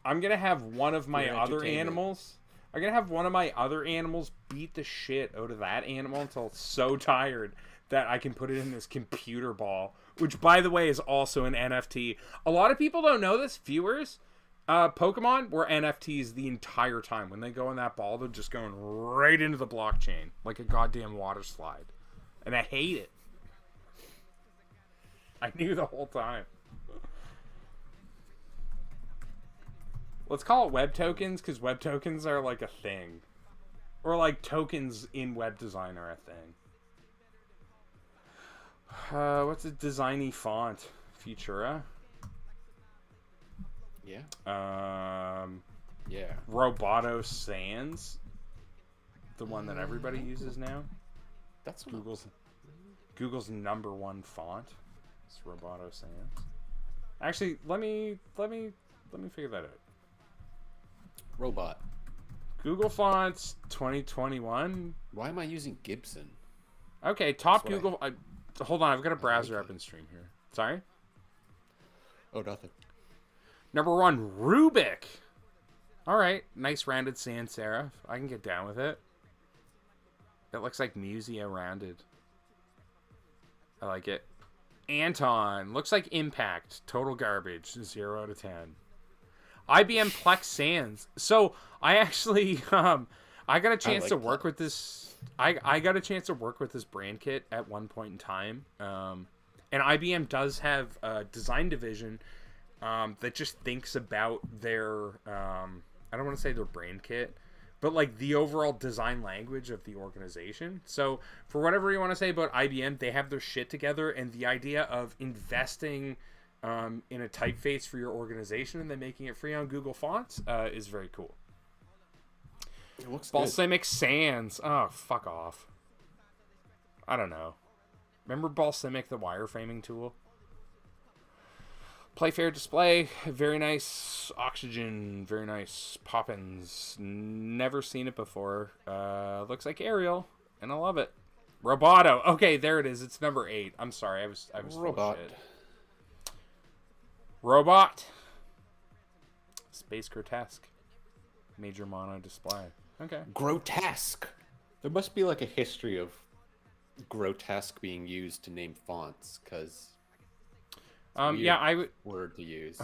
I'm gonna have one of my For other entertainment. animals. I'm gonna have one of my other animals beat the shit out of that animal until it's so tired that I can put it in this computer ball, which, by the way, is also an NFT. A lot of people don't know this, viewers. Pokemon were NFTs the entire time. When they go in that ball, they're just going right into the blockchain like a goddamn water slide. And I hate it. I knew the whole time. Let's call it web tokens, because web tokens are like a thing. Or like tokens in web design are a thing. What's a designy font? Futura? Yeah. Yeah. Roboto Sans. The one that everybody uses now. That's Google's #1 font. It's Roboto Sans. Actually, let me figure that out. Robot. Google Fonts 2021. Why am I using Gibson? Okay, top That's what Google. Hold on, I've got a browser up in stream here. Sorry. Oh, nothing. #1, Rubik. All right, nice rounded sans serif. I can get down with it. It looks like Musea rounded. I like it. Anton looks like Impact. Total garbage. 0 out of 10. IBM Plex Sans. So I actually I got a chance to work with this. I got a chance to work with this brand kit at one point in time. And IBM does have a design division that just thinks about their, I don't want to say their brand kit, but like the overall design language of the organization. So for whatever you want to say about IBM, they have their shit together, and the idea of investing in a typeface for your organization and then making it free on Google Fonts is very cool. It looks Balsamic Sands. Oh, fuck off. I don't know. Remember Balsamic, the wireframing tool? Playfair display. Very nice. Oxygen. Very nice. Poppins. Never seen it before. Looks like Ariel, and I love it. Roboto. Okay, there it is. It's number 8. I'm sorry. I was Robot. Shit. Robot. Space Grotesque. Major mono display. Okay. Grotesque. There must be like a history of grotesque being used to name fonts, because yeah, I would word to use.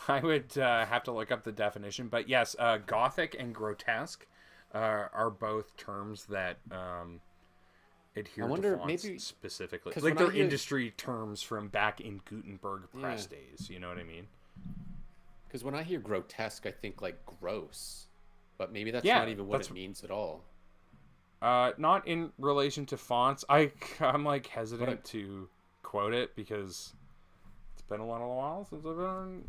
I would have to look up the definition, but yes, Gothic and grotesque are both terms that adhere to fonts specifically. Like they're industry terms from back in Gutenberg press days. You know what I mean? Because when I hear grotesque, I think like gross, but maybe that's not even what it means at all. Not in relation to fonts. I'm like hesitant to quote it because it's been a little while since I've been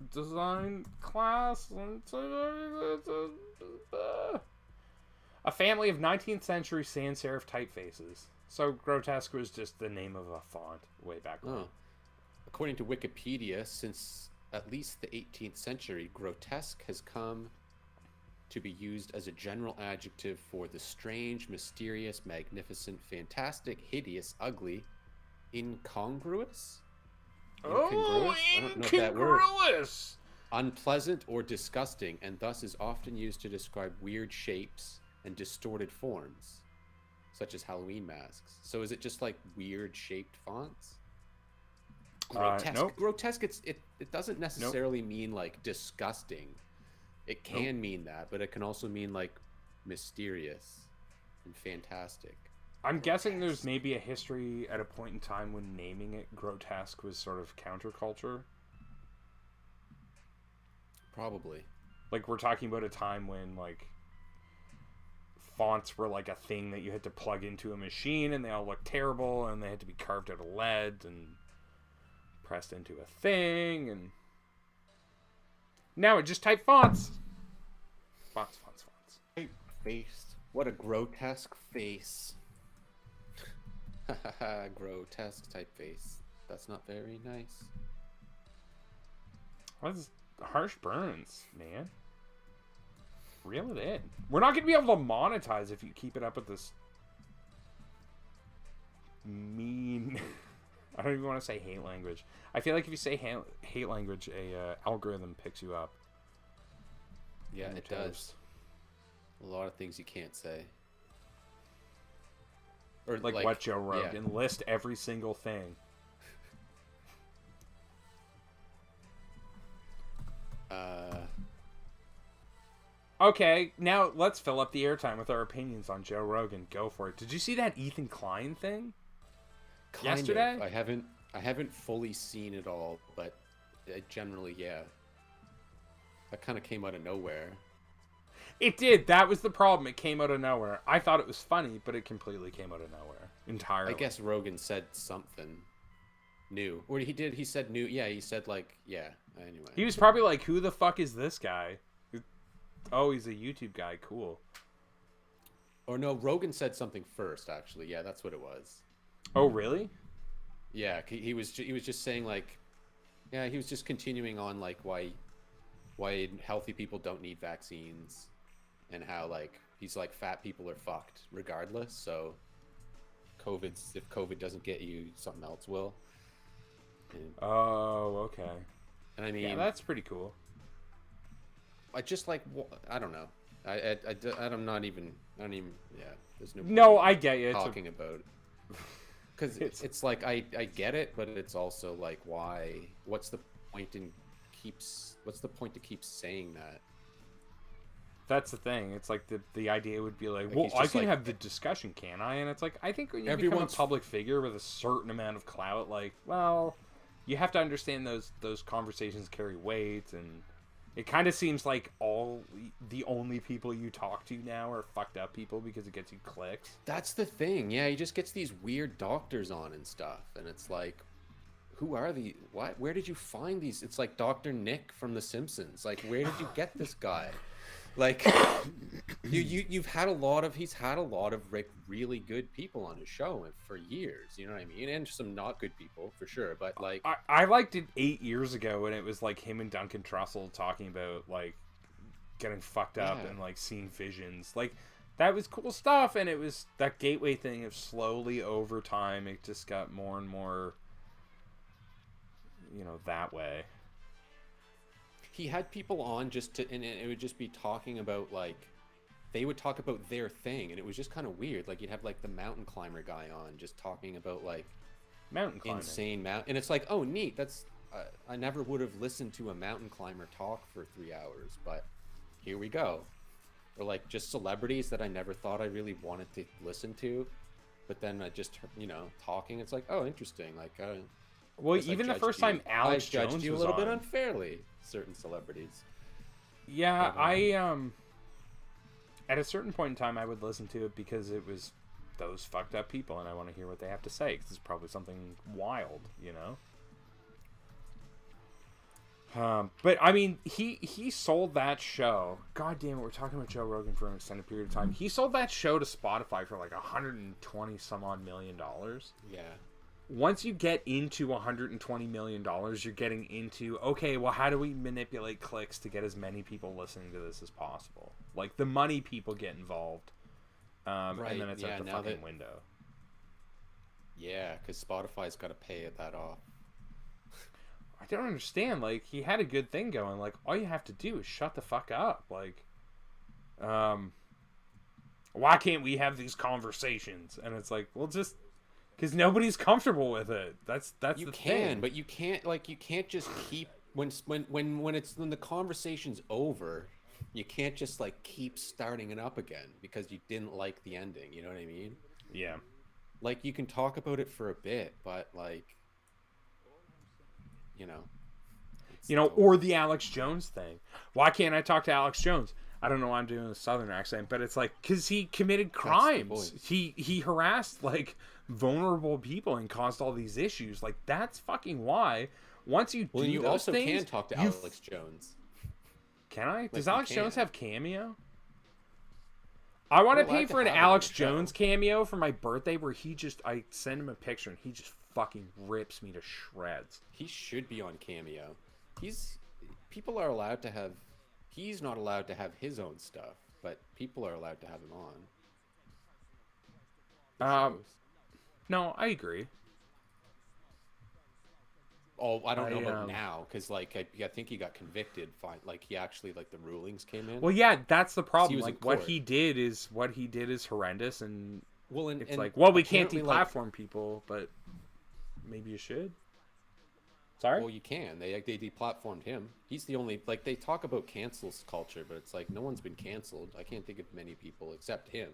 in design class. A family of 19th century sans serif typefaces. So grotesque was just the name of a font way back then. Oh. According to Wikipedia, since at least the 18th century, grotesque has come to be used as a general adjective for the strange, mysterious, magnificent, fantastic, hideous, ugly, incongruous? Oh, I don't know that word. incongruous! Unpleasant or disgusting, and thus is often used to describe weird shapes and distorted forms, such as Halloween masks. So is it just like weird shaped fonts? Grotesque. Nope. Grotesque. It doesn't necessarily mean like disgusting. It can mean that, but it can also mean like mysterious and fantastic. I'm guessing there's maybe a history at a point in time when naming it grotesque was sort of counterculture. Probably. Like we're talking about a time when like fonts were like a thing that you had to plug into a machine and they all looked terrible and they had to be carved out of lead and pressed into a thing, and now it just type fonts. Fonts. Type-faced. What a grotesque face. Grotesque typeface. That's not very nice. That's harsh burns, man. Reel it in. We're not going to be able to monetize if you keep it up with this mean... I don't even want to say hate language. I feel like if you say hate language, a algorithm picks you up. Yeah, it does. A lot of things you can't say. Or like what Joe Rogan. Yeah. List every single thing. Okay, now let's fill up the airtime with our opinions on Joe Rogan. Go for it. Did you see that Ethan Klein thing? Yesterday? I haven't fully seen it all, but generally, yeah. That kind of came out of nowhere. It did. That was the problem. It came out of nowhere. I thought it was funny, but it completely came out of nowhere. Entirely. I guess Rogan said something new. Or he said new. Yeah, he said like, yeah, anyway. He was probably like, who the fuck is this guy? Oh, he's a YouTube guy. Cool. Or no, Rogan said something first, actually. Yeah, that's what it was. Oh, really? Yeah, he was just saying like, yeah, he was just continuing on like why healthy people don't need vaccines, and how like he's like fat people are fucked regardless. So if COVID doesn't get you, something else will. And, oh, okay. And I mean, yeah, that's pretty cool. I just like, I don't know. I'm not even. Yeah, there's no. No, I get you. Talking about. Because it's like I get it, but it's also like why? What's the point to keep saying that? That's the thing. It's like the idea would be like, Like, well, he's I just can like- have the discussion, can I? And it's like, I think when you become a Everyone's- public figure with a certain amount of clout, like, well, you have to understand those conversations carry weight, and it kind of seems like the only people you talk to now are fucked up people because it gets you clicks. That's the thing. Yeah, he just gets these weird doctors on and stuff, and it's like, who are the what? Where did you find these? It's like Dr. Nick from The Simpsons. Like, where did you get this guy? Like, he's had a lot of like really good people on his show for years. You know what I mean? And some not good people for sure. But like, I liked it 8 years ago when it was like him and Duncan Trussell talking about like getting fucked up Yeah. and like seeing visions. Like, that was cool stuff, and it was that gateway thing of slowly over time it just got more and more, you know, that way. he had people on just to, and it would just be talking about like, they would talk about their thing, and it was just kind of weird. Like, you'd have like the mountain climber guy on just talking about like Mountain climbing. insane mountain, and it's like, oh neat, that's I never would have listened to a mountain climber talk for 3 hours, but here we go. Or like just celebrities that I never thought I really wanted to listen to, but then I just, you know, talking, it's like, oh, interesting. Like, Well, guess I even the judged first you- time Alex I judged Jones you a was little bit on. unfairly, certain celebrities. Yeah, I at a certain point in time I would listen to it because it was those fucked up people, and I want to hear what they have to say because it's probably something wild, you know. But I mean, he sold that show. God damn it, we're talking about Joe Rogan for an extended period of time. He sold that show to Spotify for like $120 some odd million. Yeah. Once you get into $120 million, you're getting into, okay, well, how do we manipulate clicks to get as many people listening to this as possible? Like, the money people get involved, Right, and then it's yeah, at the now fucking that- window. Yeah, because Spotify's got to pay that off. I don't understand. Like, he had a good thing going. Like, all you have to do is shut the fuck up. Like, why can't we have these conversations? And it's like, well, just because nobody's comfortable with it. That's You the can, thing. but you can't just keep when the conversation's over. You can't just like keep starting it up again because you didn't like the ending. You know what I mean? Yeah. Like, you can talk about it for a bit, but like, you know. it's You know, still- or the Alex Jones thing. Why can't I talk to Alex Jones? I don't know why I'm doing a southern accent, but it's like, because he committed crimes. voice. He harassed, like, vulnerable people and caused all these issues. Like, that's fucking why. Once you Well, do you those also things, can talk to you Alex Jones. Can I? Does you Alex Jones can. have Cameo? I want to We're allowed pay to for an have him on Alex the show. Jones cameo for my birthday where I send him a picture and he just fucking rips me to shreds. He should be on Cameo. People are allowed to have. He's not allowed to have his own stuff, but people are allowed to have him on. For shows. No, I agree. Oh, I don't know I, about now, because like I think he got convicted. Fine, like he actually, like, the rulings came in. Well, yeah, that's the problem. was in Like, what court. he did is horrendous, and Well, and it's like, well, we can't apparently, like, deplatform people, but maybe you should. Sorry. well, you can. They deplatformed him. He's the only, like, they talk about cancel culture, but it's like no one's been canceled. I can't think of many people except him.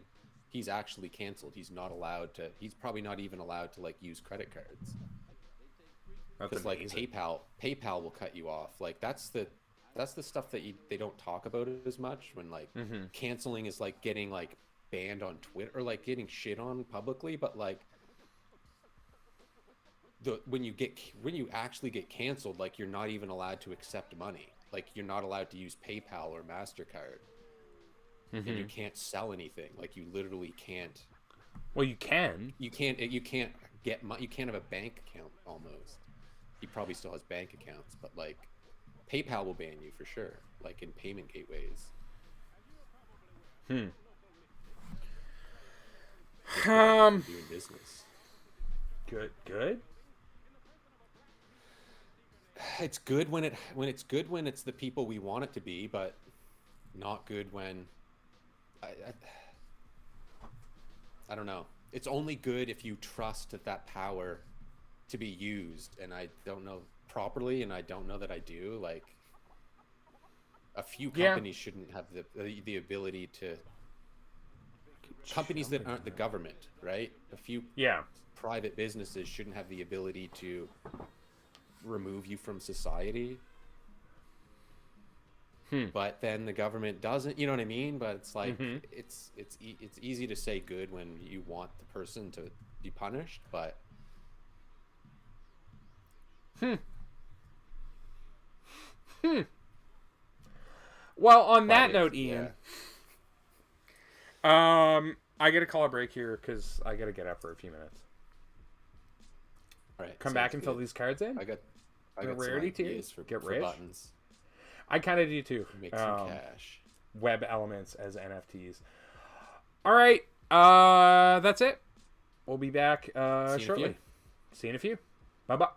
He's actually canceled. He's not allowed to. He's probably not even allowed to, like, use credit cards. That's Because like amazing. PayPal will cut you off. Like, that's the stuff that they don't talk about as much when, like, canceling is like getting, like, banned on Twitter or like getting shit on publicly, but like when you actually get canceled, like, you're not even allowed to accept money. Like, you're not allowed to use PayPal or MasterCard. And you can't sell anything. Like, you literally can't. Well, you can. You can't get money. You can't have a bank account almost. He probably still has bank accounts, but like PayPal will ban you for sure, like in payment gateways. Doing business. Good. It's good when it's the people we want it to be, but not good when I don't know. It's only good if you trust that power to be used, and I don't know properly, and I don't know that I do. Like, A few Yeah. companies shouldn't have the ability to. Companies that aren't the government, right? A few Yeah. private businesses shouldn't have the ability to remove you from society. But then the government doesn't, you know what I mean? But it's like it's easy to say good when you want the person to be punished, but Well, on that if- note, Ian, I gotta call a break here because I gotta get up for a few minutes. All right, Come sounds back and fill good. these cards in. I got A some rarity tier? ideas for Get rich? buttons. I kind of do too. Make some cash. Web elements as NFTs. All right, that's it. We'll be back See you in a shortly. few. See you in a few. Bye bye.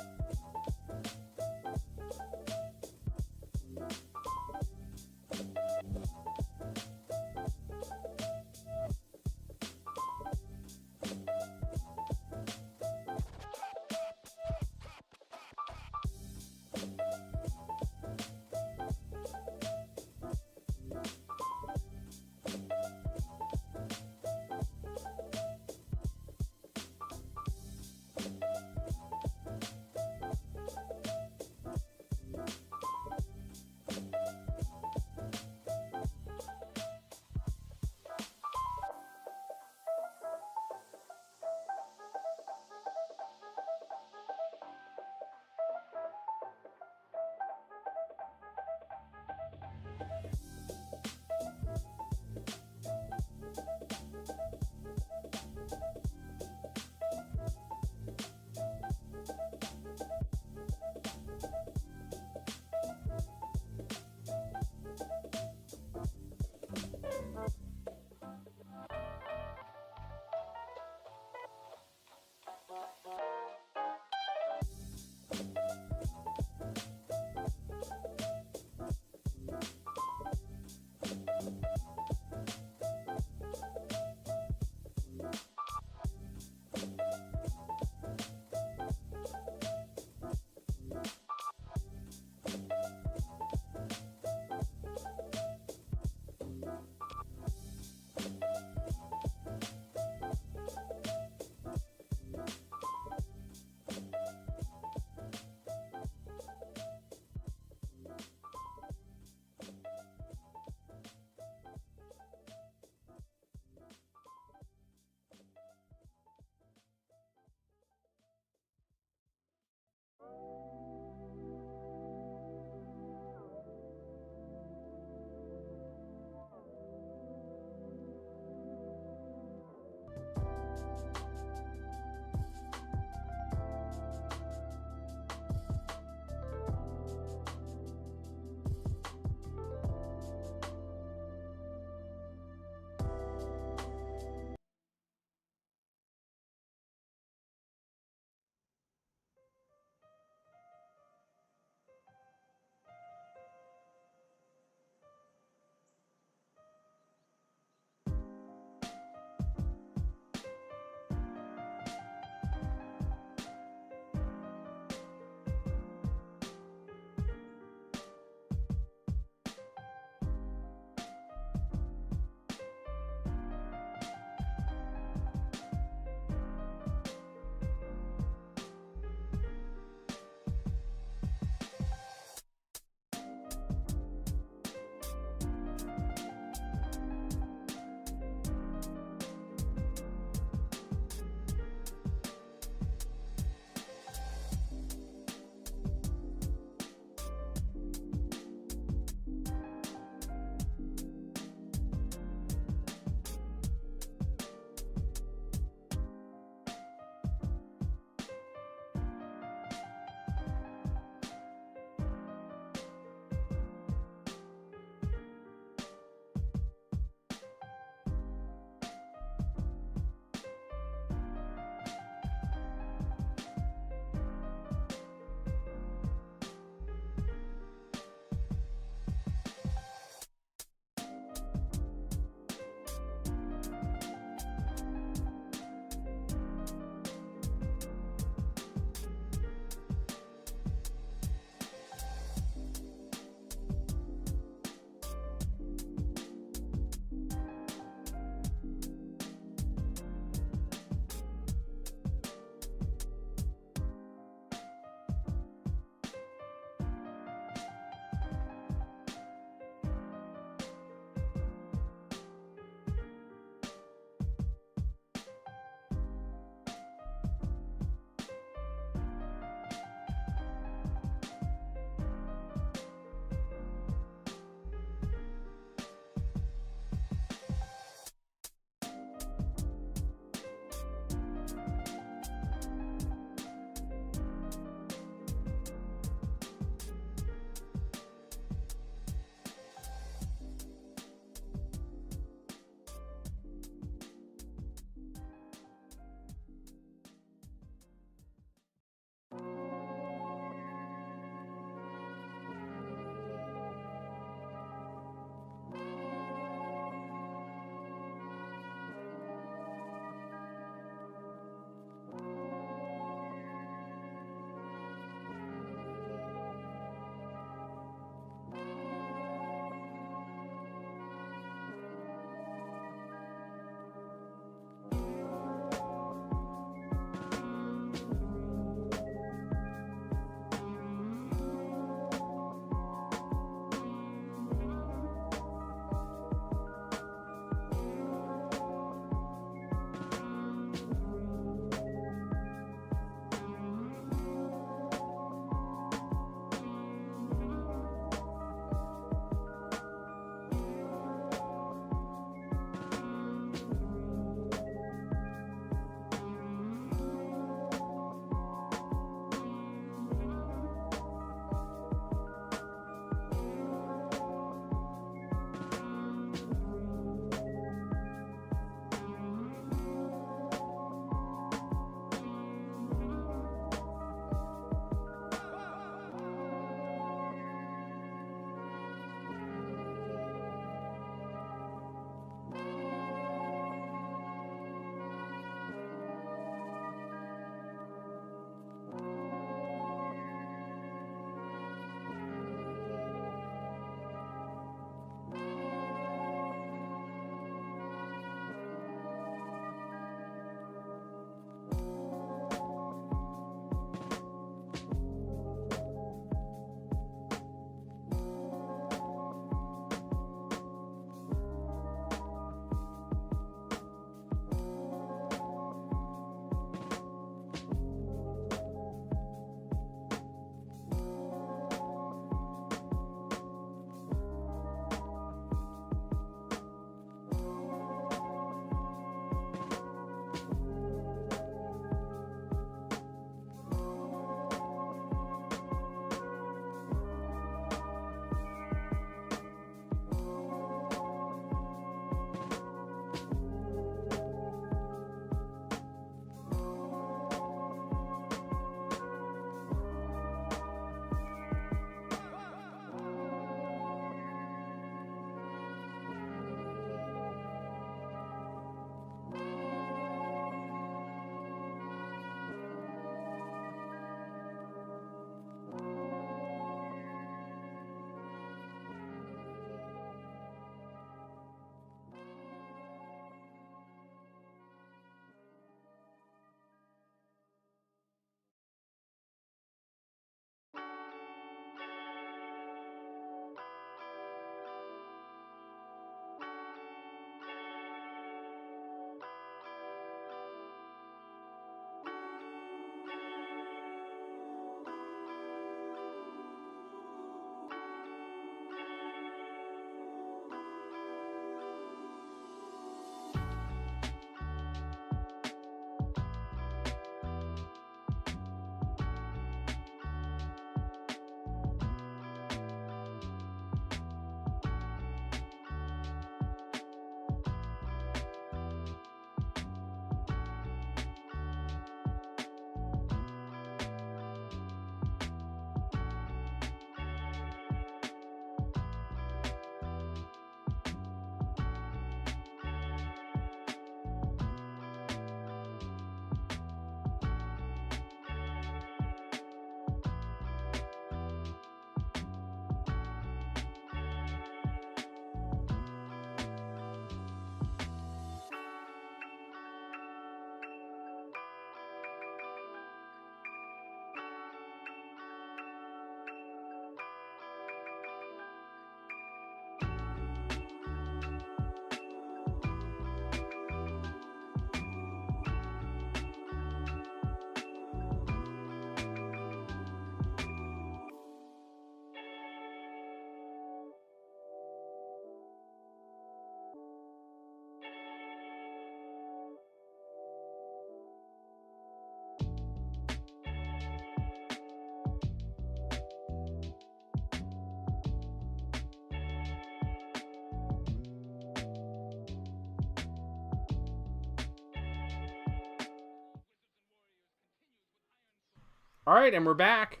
All right, and we're back.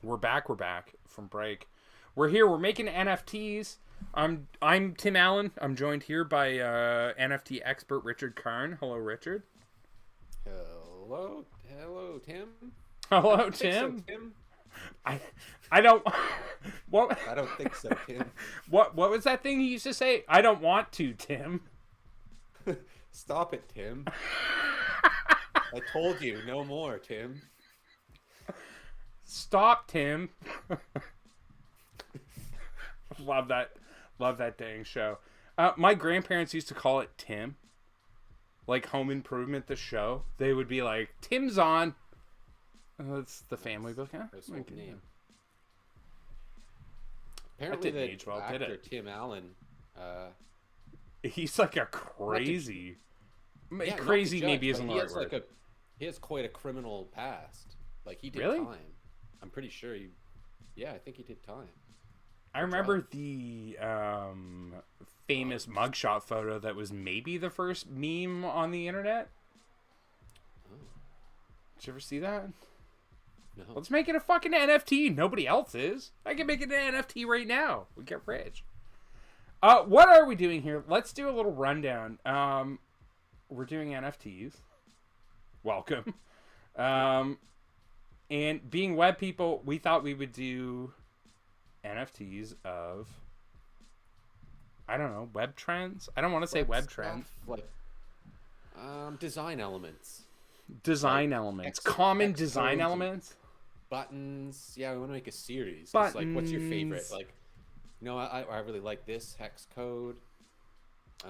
We're back from break. We're here. We're making NFTs. I'm Tim Allen. I'm joined here by NFT expert Richard Karn. Hello, Richard. Hello, Tim. Hello, So, Tim. Tim. I don't. What? I don't think so, Tim. What was that thing he used to say? I don't want to, Tim. Stop it, Tim. I told you, no more, Tim. Stop, Tim. Love that dang show. My grandparents used to call it Tim. Like Home Improvement, the show. They would be like, Tim's on. That's the family book, huh? That's his name. That Apparently, didn't the age well, actor did it? Tim Allen. He's like a crazy. Not to Crazy judge, maybe but isn't the he right has word. he has quite a criminal past. Like he did Really? time. I'm pretty sure he. Yeah, I think he did time. I remember the famous mugshot photo that was maybe the first meme on the internet. Oh. Did you ever see that? No. Let's make it a fucking NFT. Nobody else is. I can make it an NFT right now. We get rich. What are we doing here? Let's do a little rundown. We're doing NFTs. Welcome. And being web people, we thought we would do NFTs of, I don't know, web trends. I don't want to say web trends. Like design elements. Design like elements. Common X design codes elements. Buttons. Yeah, we want to make a series. It's like, what's your favorite? Buttons. Like, you know, I really like this hex code.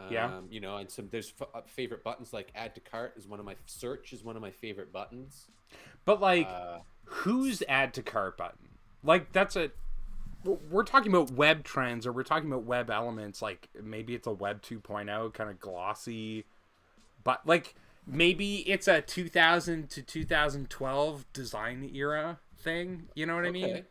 Yeah. You know, and there's favorite buttons like add to cart is one of my favorite buttons. But like, whose add to cart button? Like we're talking about web trends, or we're talking about web elements. Like maybe it's a web 2.0 kind of glossy, but like maybe it's a 2000 to 2012 design era thing. You know what I mean?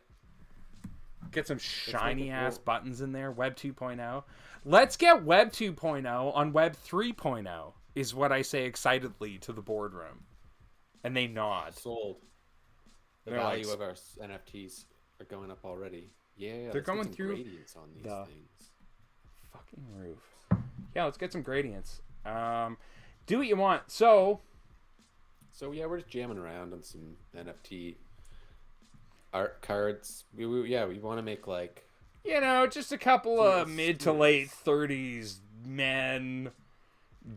Get some shiny ass buttons in there. Web 2.0. Let's get Web 2.0 on Web 3.0 is what I say excitedly to the boardroom. And they nod. Sold. The They're value like, of our NFTs are going up already. Yeah, they're going through gradients on these things. Fucking roof. Yeah, let's get some gradients. Do what you want. So yeah, we're just jamming around on some NFT art cards. We want to make like, you know, just a couple of mid to late 30s men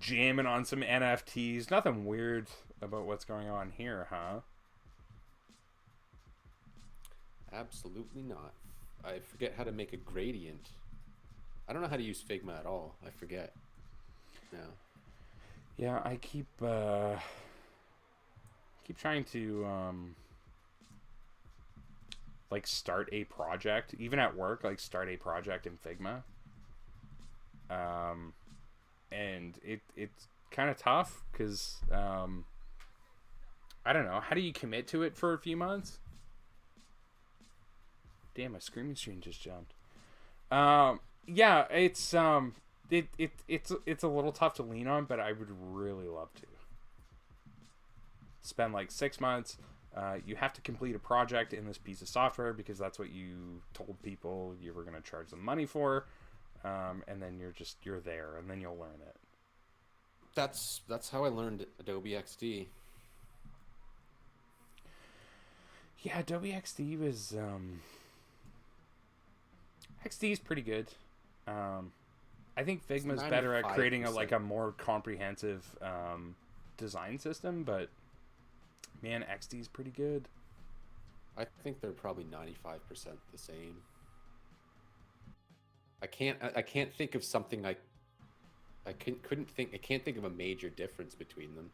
jamming on some NFTs. Nothing weird about what's going on here, huh? Absolutely not. I forget how to make a gradient. I don't know how to use Figma at all. I forget. No. Yeah, I keep trying to like start a project, even at work, like start a project in Figma. And it's kind of tough because I don't know, how do you commit to it for a few months? Damn, my screen just jumped. Yeah, it's a little tough to lean on, but I would really love to spend like 6 months. You have to complete a project in this piece of software because that's what you told people you were going to charge them money for, and then you're there, and then you'll learn it. That's how I learned Adobe XD. Yeah, Adobe XD was XD is pretty good. I think Figma's better at creating a more comprehensive design system, but man, XD is pretty good. I think they're probably 95% the same. I can't think of something I can't think of a major difference between them.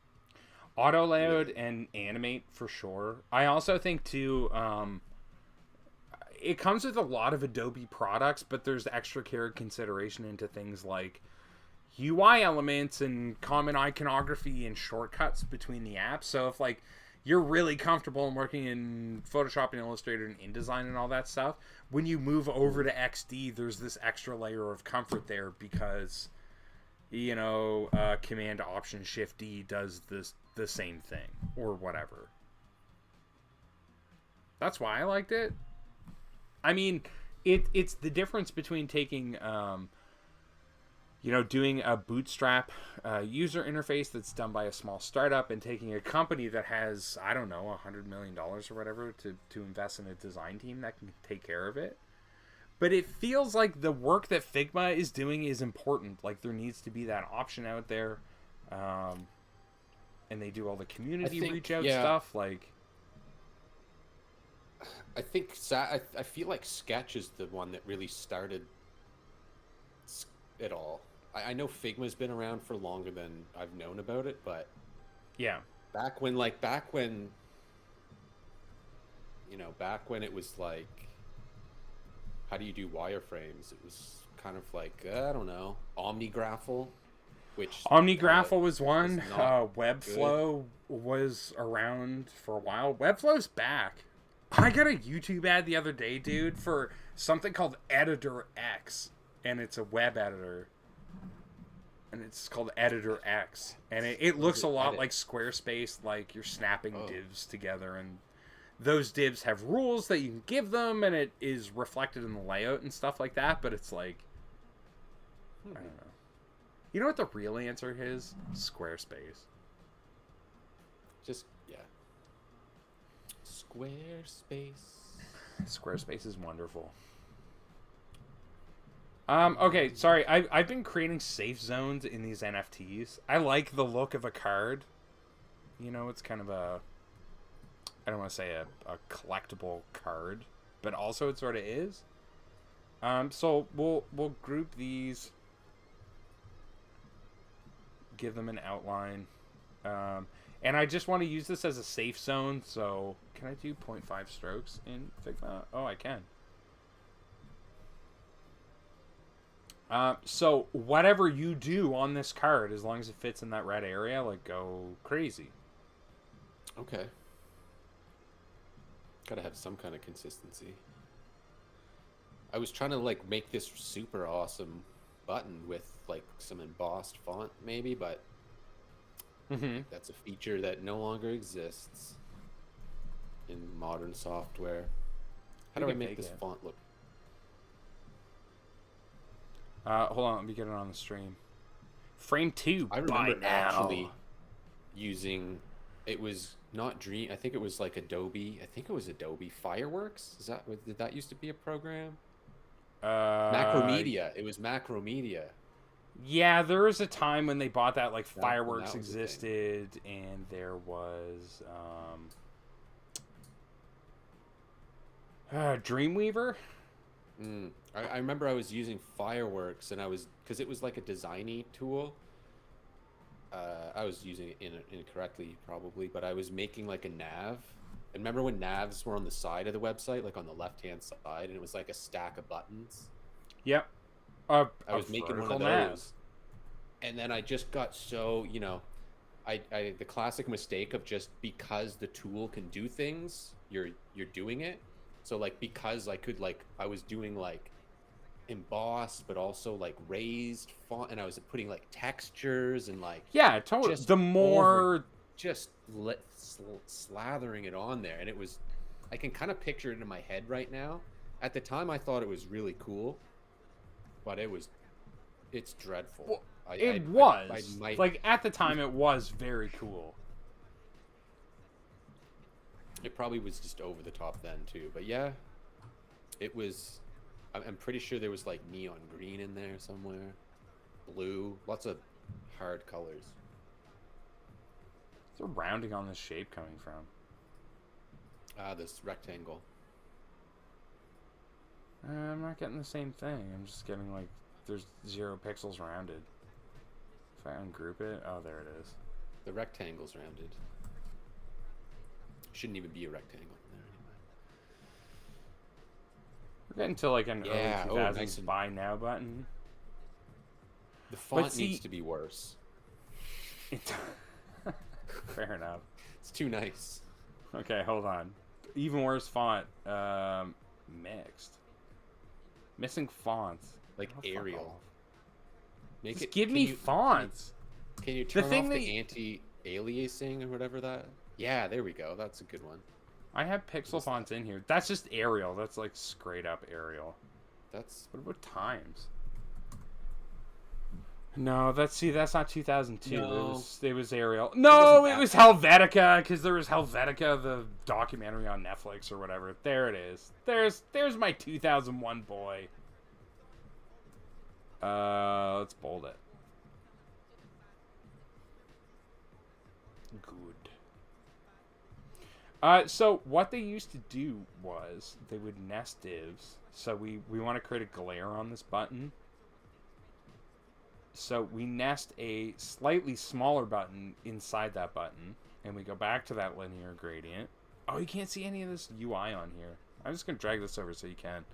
Auto layout and animate for sure. I also think too, it comes with a lot of Adobe products, but there's extra care and consideration into things like UI elements and common iconography and shortcuts between the apps. So if like you're really comfortable in working in Photoshop and Illustrator and InDesign and all that stuff, when you move over to XD, there's this extra layer of comfort there because, you know, Command Option Shift D does the same thing or whatever. That's why I liked it. I mean, it's the difference between taking, doing a bootstrap user interface that's done by a small startup and taking a company that has, I don't know, $100 million or whatever to invest in a design team that can take care of it. But it feels like the work that Figma is doing is important. Like, there needs to be that option out there. And they do all the community reach out stuff. Like, I think I feel like Sketch is the one that really started it all. I know Figma's been around for longer than I've known about it, but yeah, back when it was like, how do you do wireframes? It was kind of like, I don't know, OmniGraffle, which OmniGraffle was one. Webflow was around for a while. Webflow's back. I got a YouTube ad the other day, dude, for something called Editor X, and it's a web editor. And it's called Editor X, and it looks a lot like Squarespace, like you're snapping divs together, and those divs have rules that you can give them, and it is reflected in the layout and stuff like that, but it's like, I don't know. You know what the real answer is? Squarespace. Squarespace is wonderful. Okay, sorry. I've been creating safe zones in these NFTs. I like the look of a card. You know, it's kind of a, I don't want to say a collectible card, but also it sort of is. So we'll group these, give them an outline. And I just want to use this as a safe zone. So can I do 0.5 strokes in Figma? Oh, I can. So whatever you do on this card, as long as it fits in that red area, like, go crazy. Okay. Gotta have some kind of consistency. I was trying to, like, make this super awesome button with, like, some embossed font, maybe, but that's a feature that no longer exists in modern software. How do I make this font look? Hold on, let me get it on the stream. Frame 2. I remember actually using, it was not Dream. I think it was like Adobe. I think it was Adobe Fireworks. Did that used to be a program? Macromedia. It was Macromedia. Yeah, there was a time when they bought that. Like, Fireworks existed, and there was Dreamweaver. I remember I was using Fireworks, and because it was like a designy tool. I was using it incorrectly probably, but I was making like a nav. And remember when navs were on the side of the website, like on the left-hand side, and it was like a stack of buttons? Yep. I was making one of those. And then I just got so, I the classic mistake of just because the tool can do things, you're doing it. So, like, because I was doing, like, embossed, but also, like, raised font, and I was putting, like, textures and, like... Yeah, totally. The more... slathering it on there, and it was... I can kind of picture it in my head right now. At the time, I thought it was really cool, but it's dreadful. Well, it was. Like, at the time, it was very cool. It probably was just over the top then too, but yeah, it was. I'm pretty sure there was like neon green in there somewhere, blue, lots of hard colors. Where's the rounding on this shape coming from? This rectangle. I'm not getting the same thing. I'm just getting like there's 0 pixels rounded. If I ungroup it, oh, there it is. The rectangle's rounded. Shouldn't even be a rectangle there anyway. We're getting to like an early 2000s nice buy now button. The font needs to be worse. Fair enough. It's too nice. Okay, hold on. Even worse font. Mixed. Missing fonts. Like Arial. Give me fonts. Can you turn off the anti-aliasing or whatever that? Yeah, there we go. That's a good one. I have pixel fonts in here. That's just Arial. That's like straight up Arial. That's What about Times? No, that's not 2002. No. It was Arial. No, it was Helvetica, because there was Helvetica, the documentary on Netflix or whatever. There it is. There's my 2001 boy. Let's bold it. Good. So what they used to do was they would nest divs. So we want to create a glare on this button. So we nest a slightly smaller button inside that button, and we go back to that linear gradient. Oh, you can't see any of this UI on here. I'm just going to drag this over so you can.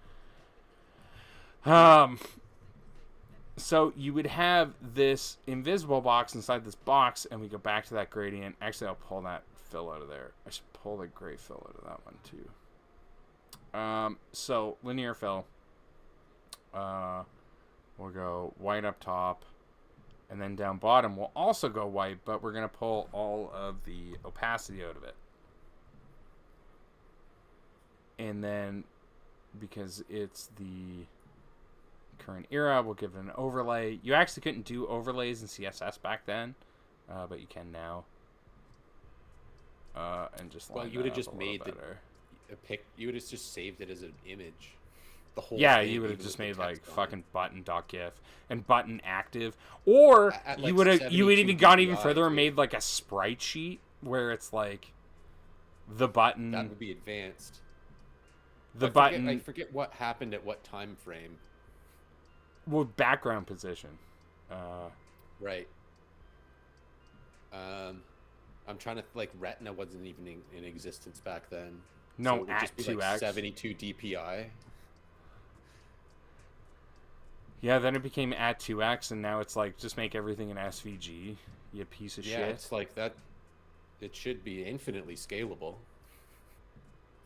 So you would have this invisible box inside this box, and we go back to that gradient. Actually, I'll pull that fill out of there. I should pull the gray fill out of that one too. So linear fill. We'll go white up top, and then down bottom we'll also go white, but we're going to pull all of the opacity out of it. And then, because it's the current era, we'll give it an overlay. You actually couldn't do overlays in CSS back then, but you can now. And just you would have just made a pic. You would have just saved it as an image. The whole thing, you would have just made like fucking button.gif and button active, or you would even gone even further and made like a sprite sheet where it's like the button. That would be advanced. I forget what happened at what time frame. Well, background position. Right. I'm trying to Retina wasn't even in existence back then. No, so it would at just be 2x. 72 DPI. Yeah, then it became at 2x, and now it's like, just make everything in SVG, you piece of shit. Yeah, it's like that. It should be infinitely scalable.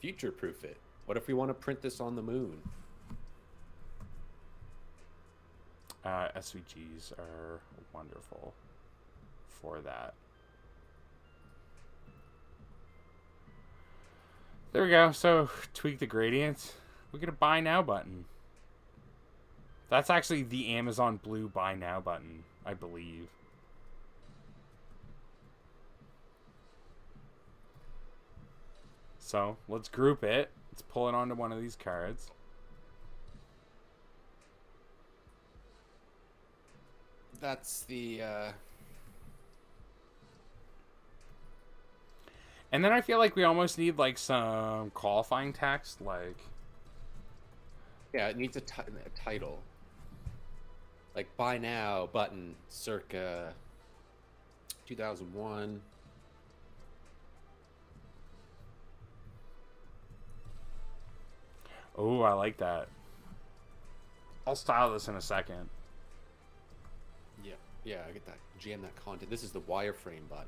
Future-proof it. What if we want to print this on the moon? SVGs are wonderful for that. There we go. So, tweak the gradients. We get a buy now button. That's actually the Amazon Blue buy now button, I believe. So, let's group it. Let's pull it onto one of these cards. That's the... And then I feel like we almost need like some qualifying text, like... Yeah, it needs a title. Like, buy now button circa 2001. Oh, I like that. I'll style this in a second. Yeah, I get that. Jam that content. This is the wireframe button.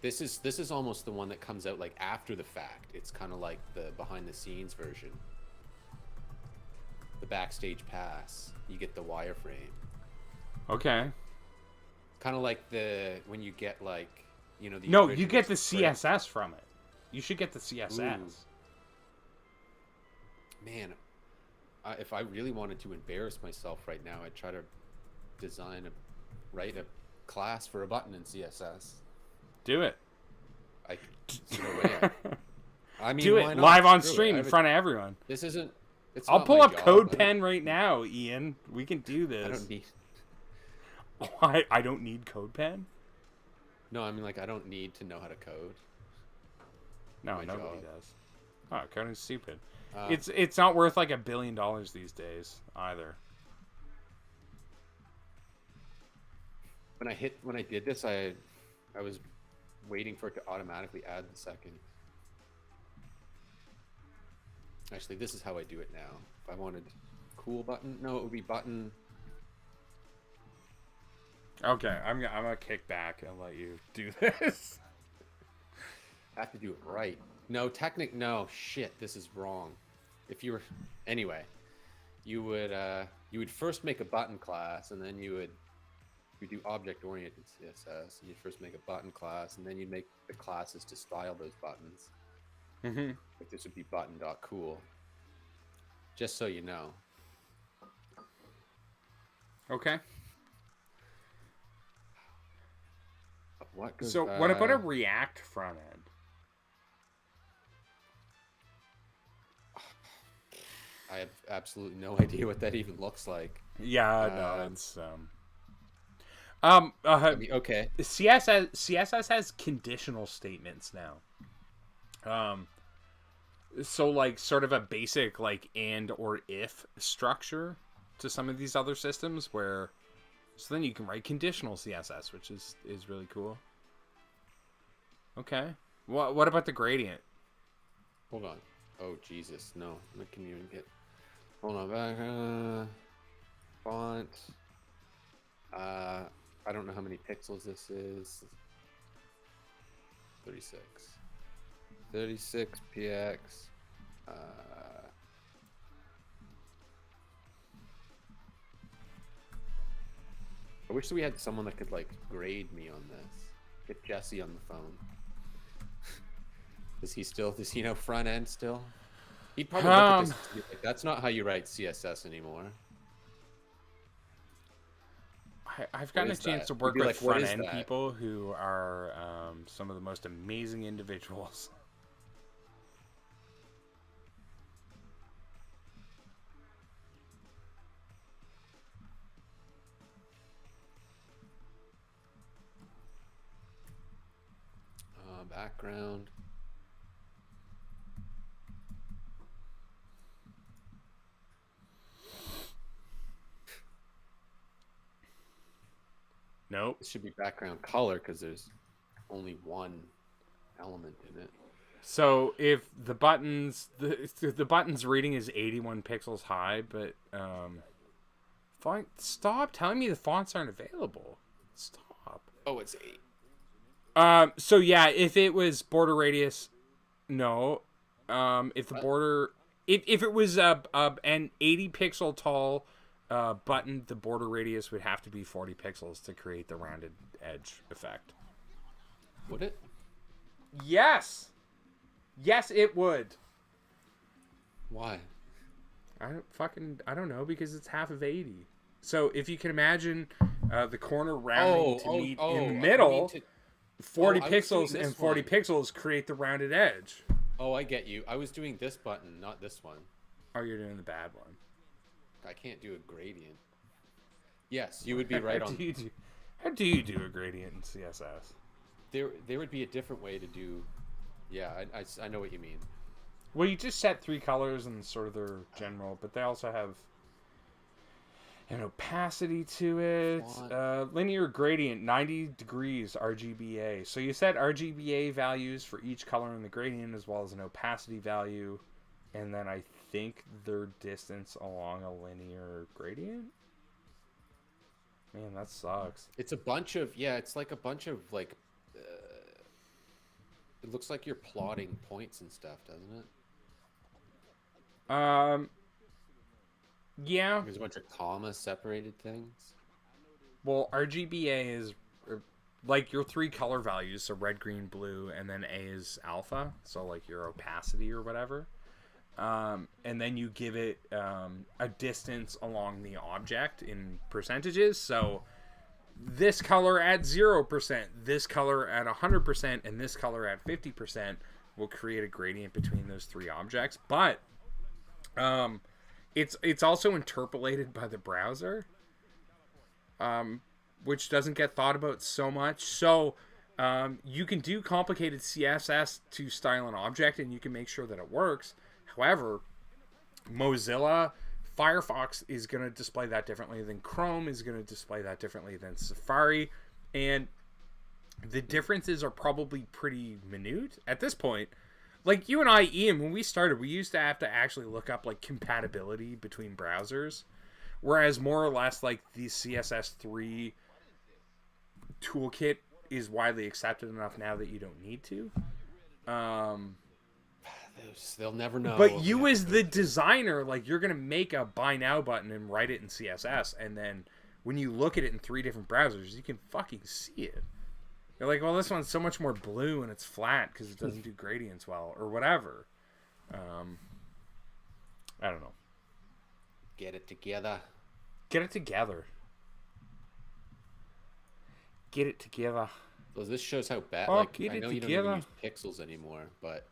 This is almost the one that comes out like after the fact. It's kind of like the behind the scenes version. The backstage pass. You get the wireframe. Okay. Kind of like when you get like, you know, the No, you get the CSS from it. You should get the CSS. Ooh. Man, if I really wanted to embarrass myself right now, I'd try to write a class for a button in CSS. Do it. I mean, do it live on stream in front of everyone. This isn't. I'll pull up CodePen right now, Ian. We can do this. I don't need. I don't need CodePen? No, I mean, like, I don't need to know how to code. No, nobody does. Oh, coding's stupid. It's not worth like $1 billion these days either. When I did this, I was waiting for it to automatically add the second. Actually, this is how I do it now. If I wanted cool button, no, it would be button. Okay, I'm gonna kick back and let you do this. I have to do it right. No, no, shit, this is wrong. If you were, anyway, you would first make a button class, and then you would we do object-oriented CSS, and you first make a button class, and then you make the classes to style those buttons. Like this would be button.cool. Just so you know. Okay. What goes, So what about a React front end? I have absolutely no idea what that even looks like. Yeah, no, it's I mean, okay. CSS has conditional statements now. So like sort of a basic like and or if structure to some of these other systems where so then you can write conditional CSS, which is really cool. Okay. What about the gradient? Hold on. Oh Jesus, no. I can't even get. Hold on. Back. Font. I don't know how many pixels this is. 36. 36 px. I wish we had someone that could like grade me on this. Get Jesse on the phone. Does he know front end still? He'd probably look at this and be like, that's not how you write CSS anymore. I've gotten a chance to work with front end people who are some of the most amazing individuals. Background. Nope. It should be background color because there's only one element in it. So if the buttons the buttons reading is 81 pixels high, but stop telling me the fonts aren't available. Stop. Oh, it's 8. So yeah, if it was border radius, no. If the border, if it was an 80 pixel tall button, the border radius would have to be 40 pixels to create the rounded edge effect. Would it? Yes. Yes, it would. Why? I don't know, because it's half of 80. So if you can imagine the corner rounding to meet in the middle. 40 pixels and 40 pixels create the rounded edge. Oh, I get you. I was doing this button, not this one. Oh, you're doing the bad one. I can't do a gradient. Yes, you would be right on. How do you do a gradient in CSS? There would be a different way to do. Yeah, I know what you mean. Well, you just set 3 colors and sort of their general, but they also have an opacity to it. Linear gradient, 90 degrees RGBA. So you set RGBA values for each color in the gradient as well as an opacity value. And then I think their distance along a linear gradient. Man, that sucks. It's a bunch of, it's like a bunch of like, it looks like you're plotting points and stuff, doesn't it? Yeah. There's a bunch of comma separated things. Well, RGBA is like your 3 color values, so red, green, blue, and then A is alpha, so like your opacity or whatever. And then you give it a distance along the object in percentages. So this color at 0%, this color at 100%, and this color at 50% will create a gradient between those 3 objects. But it's also interpolated by the browser, which doesn't get thought about so much. So you can do complicated CSS to style an object, and you can make sure that it works. However, Mozilla Firefox is going to display that differently than Chrome is going to display that differently than Safari, and the differences are probably pretty minute at this point. Like you and I, Ian, when we started, we used to have to actually look up like compatibility between browsers, whereas more or less like the CSS3 toolkit is widely accepted enough now that you don't need to. They'll never know. But you as the designer, like you're going to make a buy now button and write it in CSS, and then when you look at it in 3 different browsers, you can fucking see it. You're like, well, this one's so much more blue and it's flat because it doesn't do gradients well or whatever. I don't know. Get it together. Get it together. Get it together. So this shows how bad. Oh, Like, get I it know you don't together. even use pixels anymore, but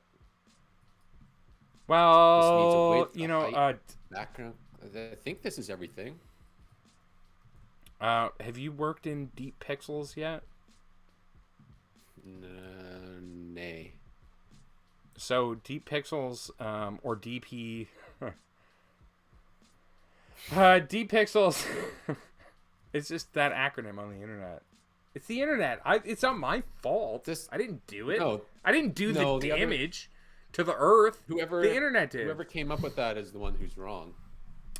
Well, this needs a width, you a know, height, background. I think this is everything. have you worked in deep pixels yet? Nay. So deep pixels, or DP, deep pixels. It's just that acronym on the internet. It's the internet. It's not my fault. I didn't do it. No. I didn't do No, the the other- damage to the earth. Whoever the internet did. Whoever came up with that is the one who's wrong.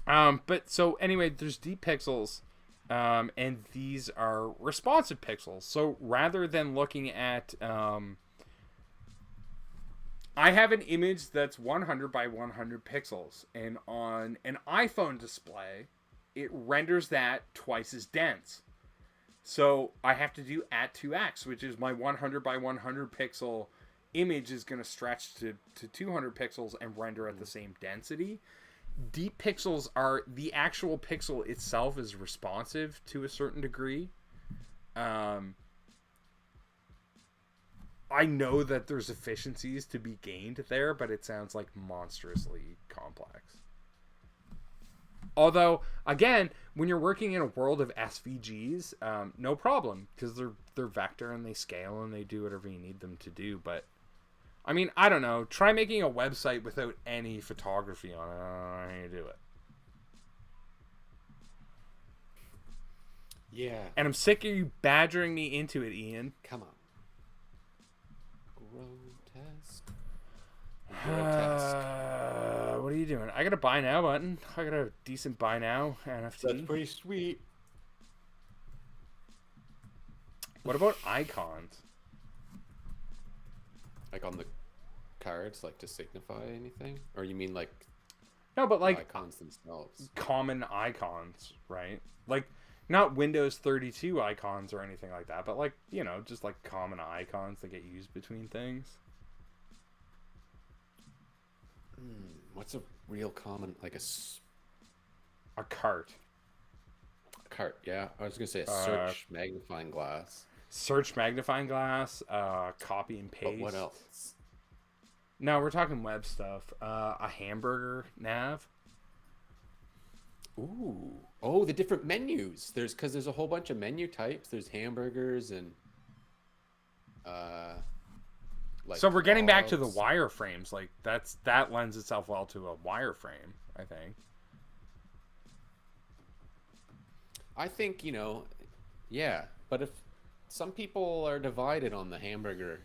But so anyway, there's deep pixels, and these are responsive pixels. So rather than looking at, I have an image that's 100 by 100 pixels, and on an iPhone display, it renders that twice as dense. So I have to do at 2x, which is my 100 by 100 pixel image is going to stretch to 200 pixels and render at the same density. Deep pixels are the actual pixel itself is responsive to a certain degree. I know that there's efficiencies to be gained there, but it sounds like monstrously complex. Although, again, when you're working in a world of SVGs, no problem, because they're vector and they scale and they do whatever you need them to do. But I mean, I don't know. Try making a website without any photography on it. I don't know how you do it. Yeah. And I'm sick of you badgering me into it, Ian. Come on. Grotesque. What are you doing? I got a buy now button. I got a decent buy now NFT. That's pretty sweet. What about icons? Like on the cards, like to signify anything? Or you mean like No, but like icons themselves? common icons, right? Like not Windows 32 icons or anything like that, but like, you know, just like common icons that get used between things. What's a real common, like A cart. cart? Yeah, I was gonna say a search magnifying glass. Search magnifying glass, copy and paste. But what else? No, we're talking web stuff. A hamburger nav. Ooh. Oh, the different menus. Because there's a whole bunch of menu types. There's hamburgers and like So we're getting back to the dogs. wireframes. Like that lends itself well to a wireframe, I think. I think, you know, yeah. But if some people are divided on the hamburger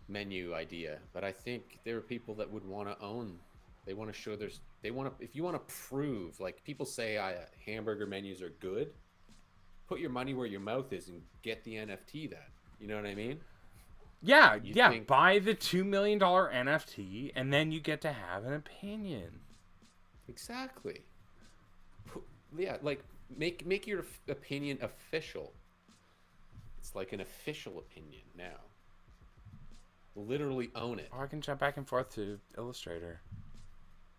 menu idea, but I think there are people that would want to own. They want to show if you want to prove, like people say hamburger menus are good, put your money where your mouth is and get the NFT then. You know what I mean? Yeah, You yeah. think- Buy the $2 million NFT, and then you get to have an opinion. Exactly. Yeah, like make your opinion official. It's like an official opinion now. Literally own it. Oh, I can jump back and forth to Illustrator.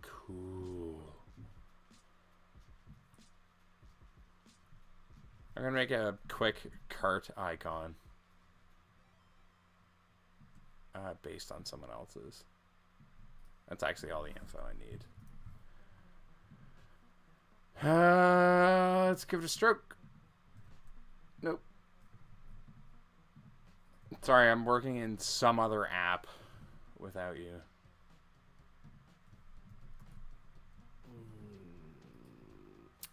Cool. I'm gonna make a quick cart icon. Based on someone else's. That's actually all the info I need. Let's give it a stroke. Nope. Sorry, I'm working in some other app without you.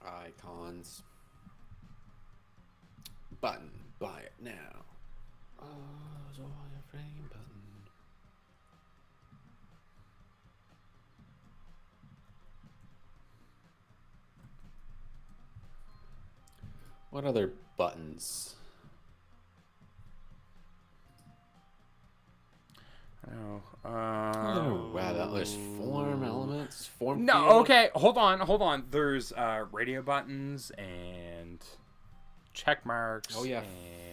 Icons. Button. Buy it now. Oh, so your frame button. What other buttons? Oh, Wow, that was form elements. Form no, field. okay, hold on. There's radio buttons and check marks. Oh yeah,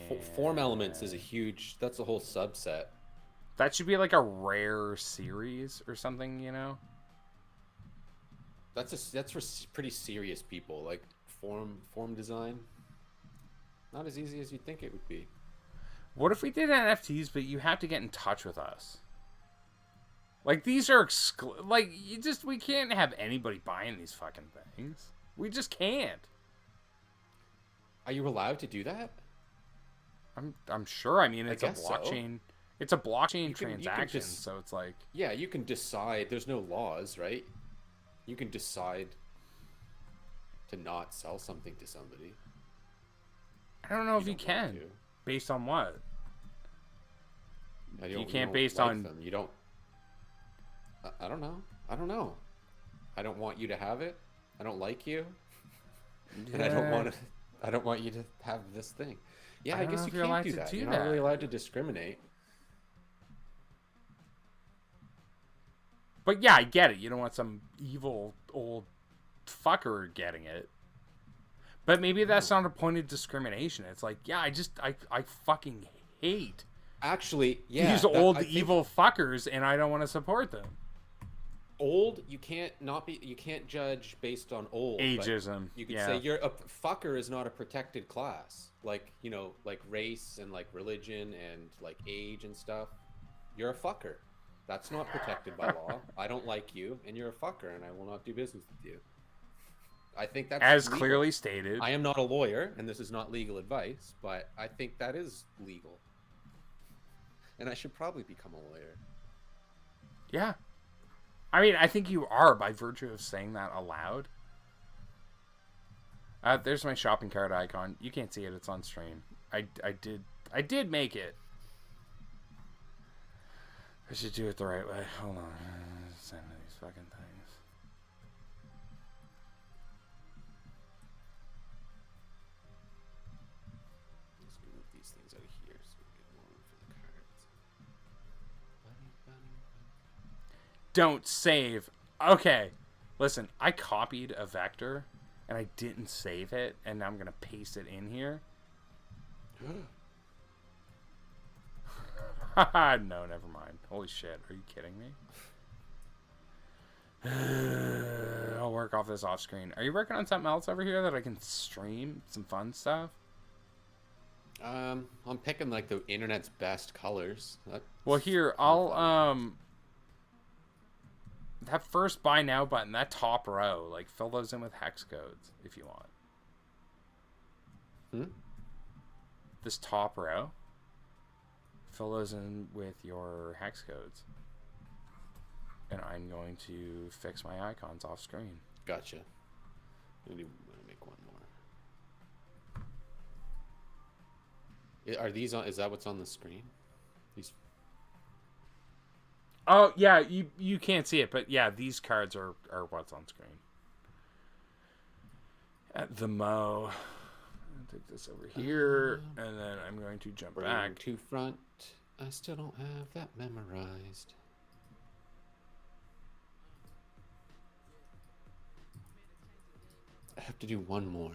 and form elements is a huge. That's a whole subset. that should be like a rare series or something, you know? That's for pretty serious people, like form design. Not as easy as you think it would be. What if we did NFTs, but you have to get in touch with us? Like, these are like, we can't have anybody buying these fucking things. We just can't. Are you allowed to do that? I'm sure. I mean, it's a guess blockchain. so. It's a blockchain You can transaction, just- so it's like, Yeah, you can decide. There's no laws, right? You can decide to not sell something to somebody. I don't know if you don't want can. to. Based on what? You can't don't based like on- them. You don't. I don't know. I don't know. I don't want you to have it. I don't like you, and I don't want to. I don't want you to have this thing. Yeah, I don't know guess if you you're can't allowed do to that. do You're that. not really allowed to discriminate. But yeah, I get it. You don't want some evil old fucker getting it. But maybe that's not a point of discrimination. It's like, yeah, I fucking hate Actually, yeah, these old evil fuckers, and I don't want to support them. Old, you can't judge based on old. but Ageism. You could yeah. say you're a fucker is not a protected class. Like, you know, like race and like religion and like age and stuff. You're a fucker. That's not protected by law. I don't like you, and you're a fucker, and I will not do business with you. I think that's As legal. clearly stated. I am not a lawyer, and this is not legal advice, but I think that is legal. And I should probably become a lawyer. Yeah. I mean, I think you are by virtue of saying that aloud. There's my shopping cart icon. You can't see it. It's on stream. I did make it. I should do it the right way. Hold on. Send these fucking things. Let's move these things out of here so we get more room for the cards. Don't save. Okay. Listen, I copied a vector and I didn't save it, and now I'm going to paste it in here. No, never mind. Holy shit. Are you kidding me? I'll work off this off screen. Are you working on something else over here that I can stream? Some fun stuff? I'm picking like the internet's best colors. Well, here, I'll, that first buy now button, that top row, like, fill those in with hex codes if you want. This top row, fill those in with your hex codes. And I'm going to fix my icons off screen. Gotcha. I'm gonna make one more. Are these on? Is that what's on the screen? These. Oh, yeah, you can't see it, but yeah, these cards are what's on screen. At the Mo. I'll take this over here, and then I'm going to jump back. To front. I still don't have that memorized. I have to do one more.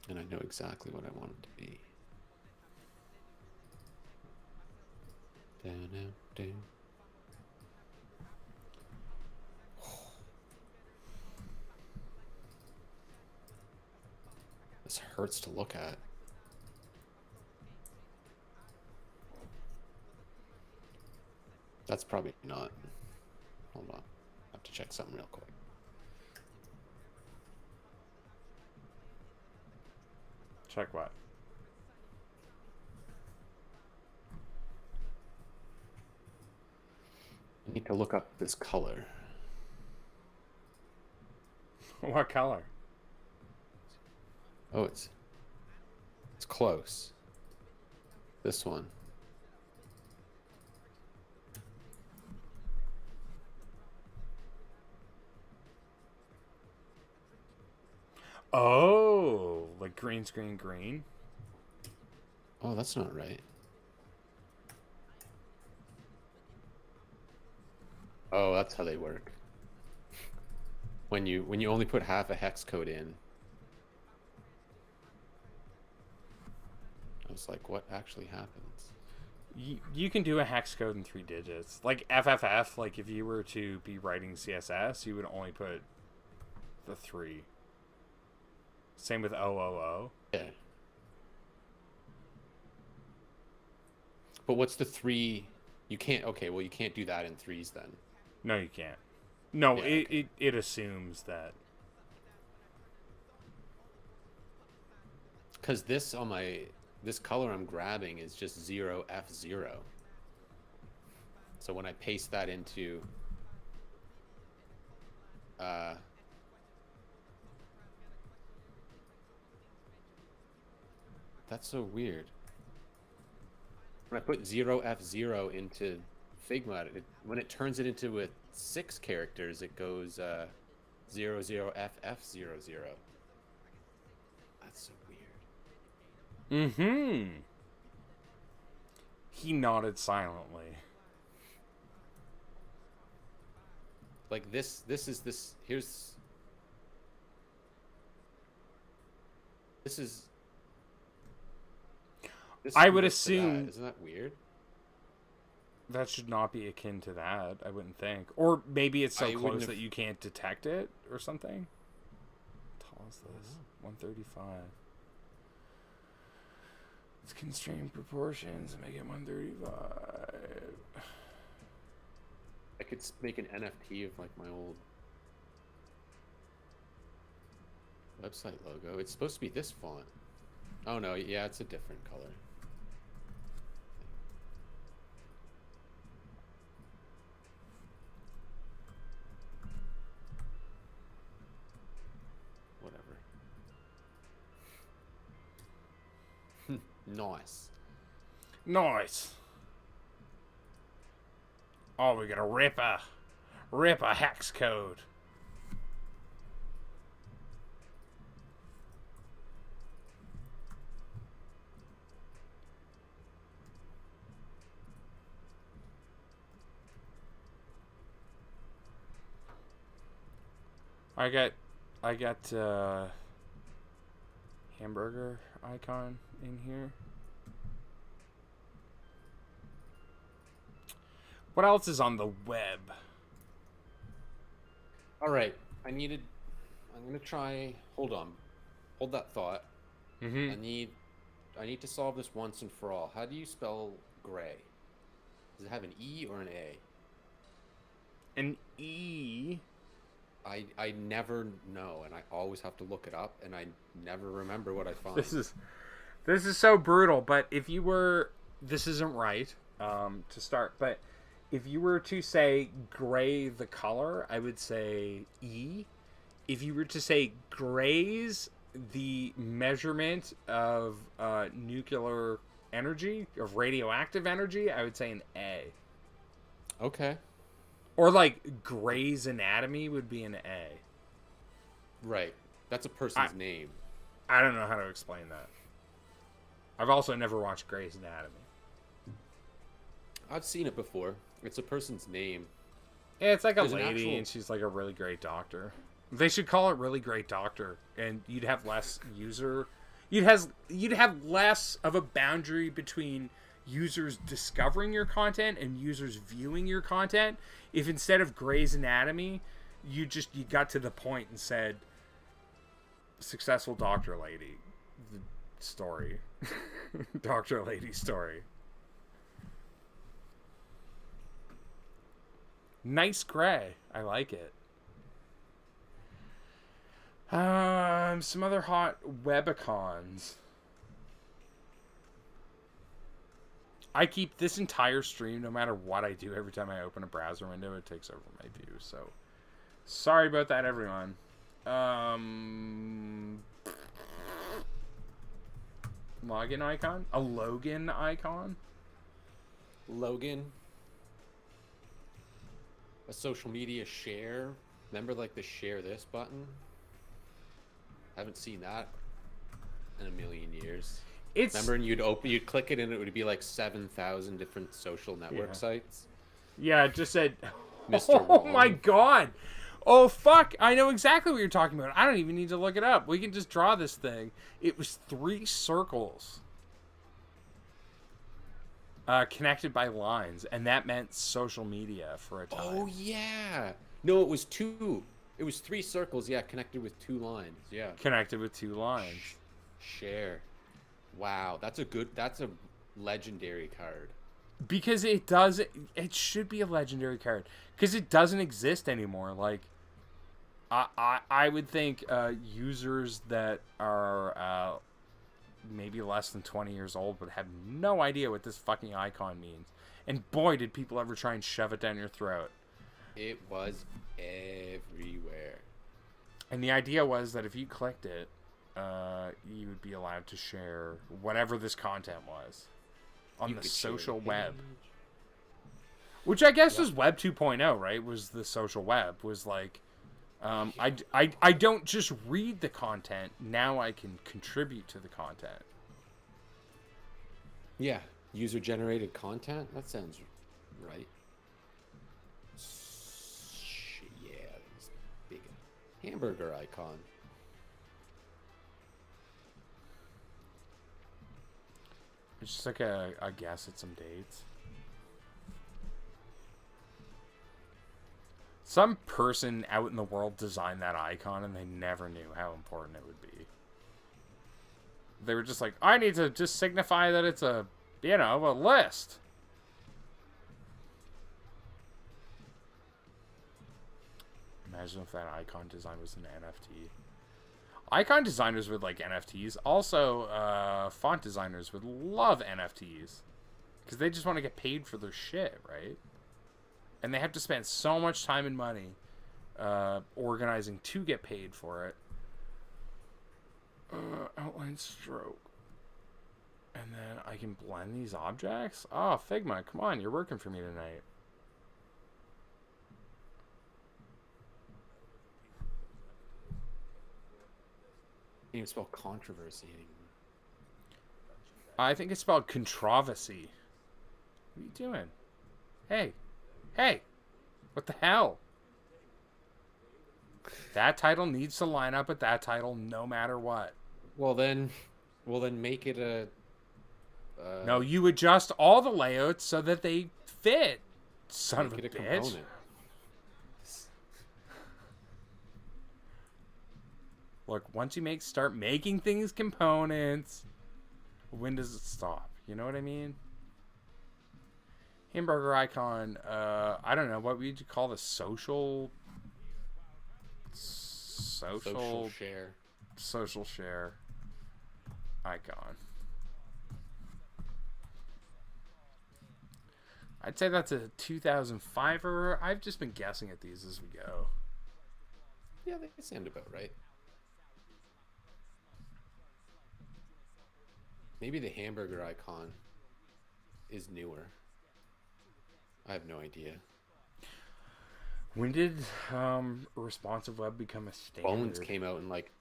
And I know exactly what I want it to be. Down. This hurts to look at. That's probably not. Hold on. I have to check something real quick. Check what? I need to look up this color. What color? Oh, it's close. This one. Oh, like green screen green. Oh, that's not right. Oh, that's how they work. When you only put half a hex code in, zeros. Like, what actually happens? You can do a hex code in 3 digits. Like FFF, like if you were to be writing CSS, you would only put the 3. Same with OOO. Yeah. But what's the 3? You can't. Okay, well, you can't do that in 3s then. No, you can't. No, Yeah, it assumes that. Because this color I'm grabbing is just 0F0. So when I paste that into that's so weird. When I put 0F0 into Figma, when it turns it into with 6 characters, it goes 00FF00. That's so weird. Mm-hmm. He nodded silently. Like this is this. Here's. This is. I would assume. Isn't that weird? That should not be akin to that, I wouldn't think. Or maybe it's so close that you can't detect it or something. How tall is this? 135. It's constrained proportions. Make it 135. I could make an NFT of like my old website logo. It's supposed to be this font. Oh no, yeah, it's a different color. Whatever. Nice. Nice. Oh, we're gonna rip a hex code. I got hamburger icon in here. What else is on the web? All right, I'm gonna try. Hold on, hold that thought. Mm-hmm. I need to solve this once and for all. How do you spell gray? Does it have an E or an A? An E. I never know, and I always have to look it up, and I never remember what I find. This is so brutal. But if you were, this isn't right to start. But if you were to say gray the color, I would say E. If you were to say grays the measurement of nuclear energy, of radioactive energy, I would say an A. Okay. Or like Grey's Anatomy would be an A. Right. That's a person's name. I don't know how to explain that. I've also never watched Grey's Anatomy. I've seen it before. It's a person's name. Yeah, it's like There's a an lady, actual- and she's like a really great doctor. They should call it Really Great Doctor, and you'd have less user. You'd have less of a boundary between users discovering your content and users viewing your content. If instead of Grey's Anatomy, you got to the point and said, "Successful doctor lady," the story, doctor lady story. Nice gray. I like it. Some other hot webicons. I keep this entire stream, no matter what I do, every time I open a browser window, it takes over my view. So, sorry about that, everyone. Login icon? A Logan icon? Logan. A social media share. Remember like the share this button? Haven't seen that in a million years. Remember, and you'd click it and it would be like 7,000 different social network sites. Yeah, it just said, Mr. Oh Wong. my god. Oh fuck, I know exactly what you're talking about. I don't even need to look it up. We can just draw this thing. It was 3 circles. connected by lines, and that meant social media for a time. Oh yeah. No, it was two. It was three circles. Yeah, connected with two lines. Yeah. Connected with two lines. Share. Wow, that's a legendary card. Because it should be a legendary card. Because it doesn't exist anymore. Like, I would think users that are maybe less than 20 years old would have no idea what this fucking icon means. And boy, did people ever try and shove it down your throat. It was everywhere. And the idea was that if you clicked it, you would be allowed to share whatever this content was on the social web. Which I guess was Web 2.0, right? Was the social web. Was like, I don't just read the content. Now I can contribute to the content. Yeah. User-generated content? That sounds right. Yeah, this big hamburger icon. It's just like a guess at some dates. Some person out in the world designed that icon and they never knew how important it would be. They were just like, I need to just signify that it's a list. Imagine if that icon design was an NFT. Icon designers would like NFTs. Also, font designers would love NFTs. Because they just want to get paid for their shit, right? And they have to spend so much time and money organizing to get paid for it. Outline stroke. And then I can blend these objects? Oh, Figma, come on, you're working for me tonight. Can't even spell controversy anymore. I think it's spelled controversy. What are you doing? Hey! What the hell? That title needs to line up with that title no matter what. Well then make it a... No, you adjust all the layouts so that they fit. Son of a bitch. Component. Look, once you start making things components, when does it stop? You know what I mean? Hamburger icon, I don't know, what would you call the social share icon? I'd say that's a 2005er. I've just been guessing at these as we go. Yeah, they sound about right. Maybe the hamburger icon is newer. I have no idea. When did responsive web become a standard? Phones came out in like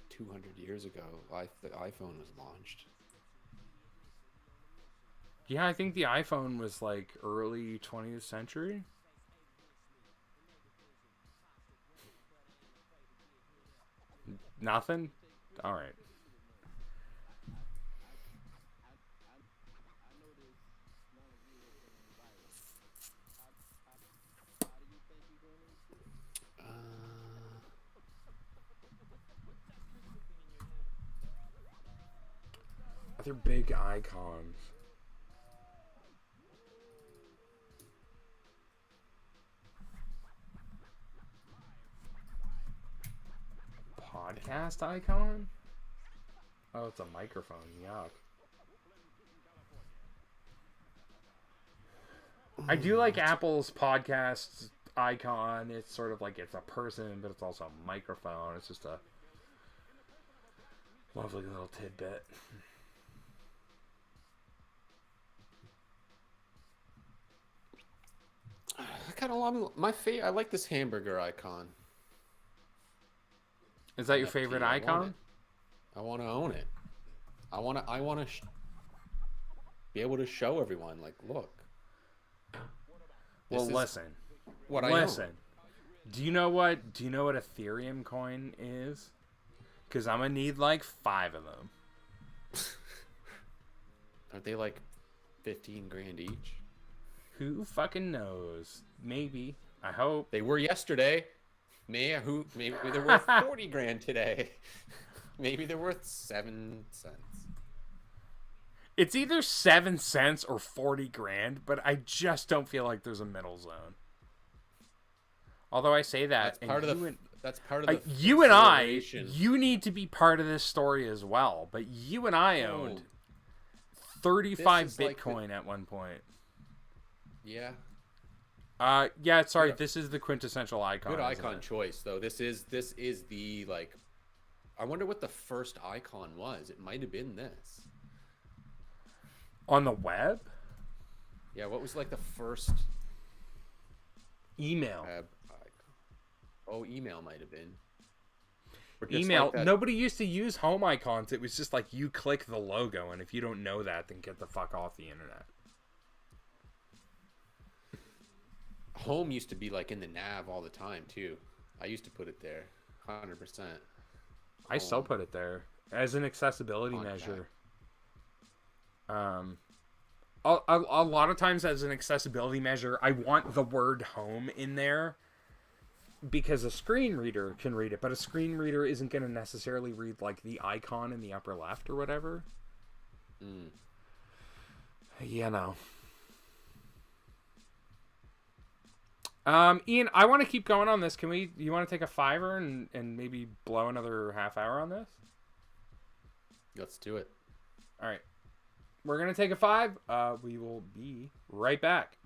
200 years ago. The iPhone was launched. Yeah, I think the iPhone was like early 20th century. Nothing? All right. Other big icons. Podcast icon? Oh, it's a microphone. Yuck. I do like Apple's podcast icon. It's sort of like it's a person, but it's also a microphone. It's just a lovely little tidbit. I kind of love I like this hamburger icon. Is that your favorite icon? I want to own it. I want to be able to show everyone, like, look. Well, listen. Listen. Do you know what Ethereum coin is? Because I'm gonna need like 5 of them. Aren't they like 15 grand each. Who fucking knows? Maybe. I hope. They were yesterday. Maybe they're worth 40 grand today. Maybe they're worth 7 cents. It's either 7 cents or 40 grand, but I just don't feel like there's a middle zone. Although I say that, That's part of the you and I, acceleration. you need to be part of this story as well. But you and I owned 35 This is like Bitcoin at one point. Yeah. Yeah. Sorry, Yeah. this is the quintessential icon. Good isn't icon it? choice though. This is the like. I wonder what the first icon was. It might have been this. On the web. Yeah. What was like the first Email. icon? Oh, email might have been. Or just Email. like that- Nobody used to use home icons. It was just like you click the logo, and if you don't know that, then get the fuck off the internet. Home used to be like in the nav all the time too. I used to put it there, 100%. I still put it there as an accessibility Contact. measure. A lot of times as an accessibility measure, I want the word home in there because a screen reader can read it, but a screen reader isn't going to necessarily read like the icon in the upper left or whatever. You know. Ian, I want to keep going on this. You want to take a $5 and maybe blow another half hour on this? Let's do it. All right. We're going to take a $5. We will be right back.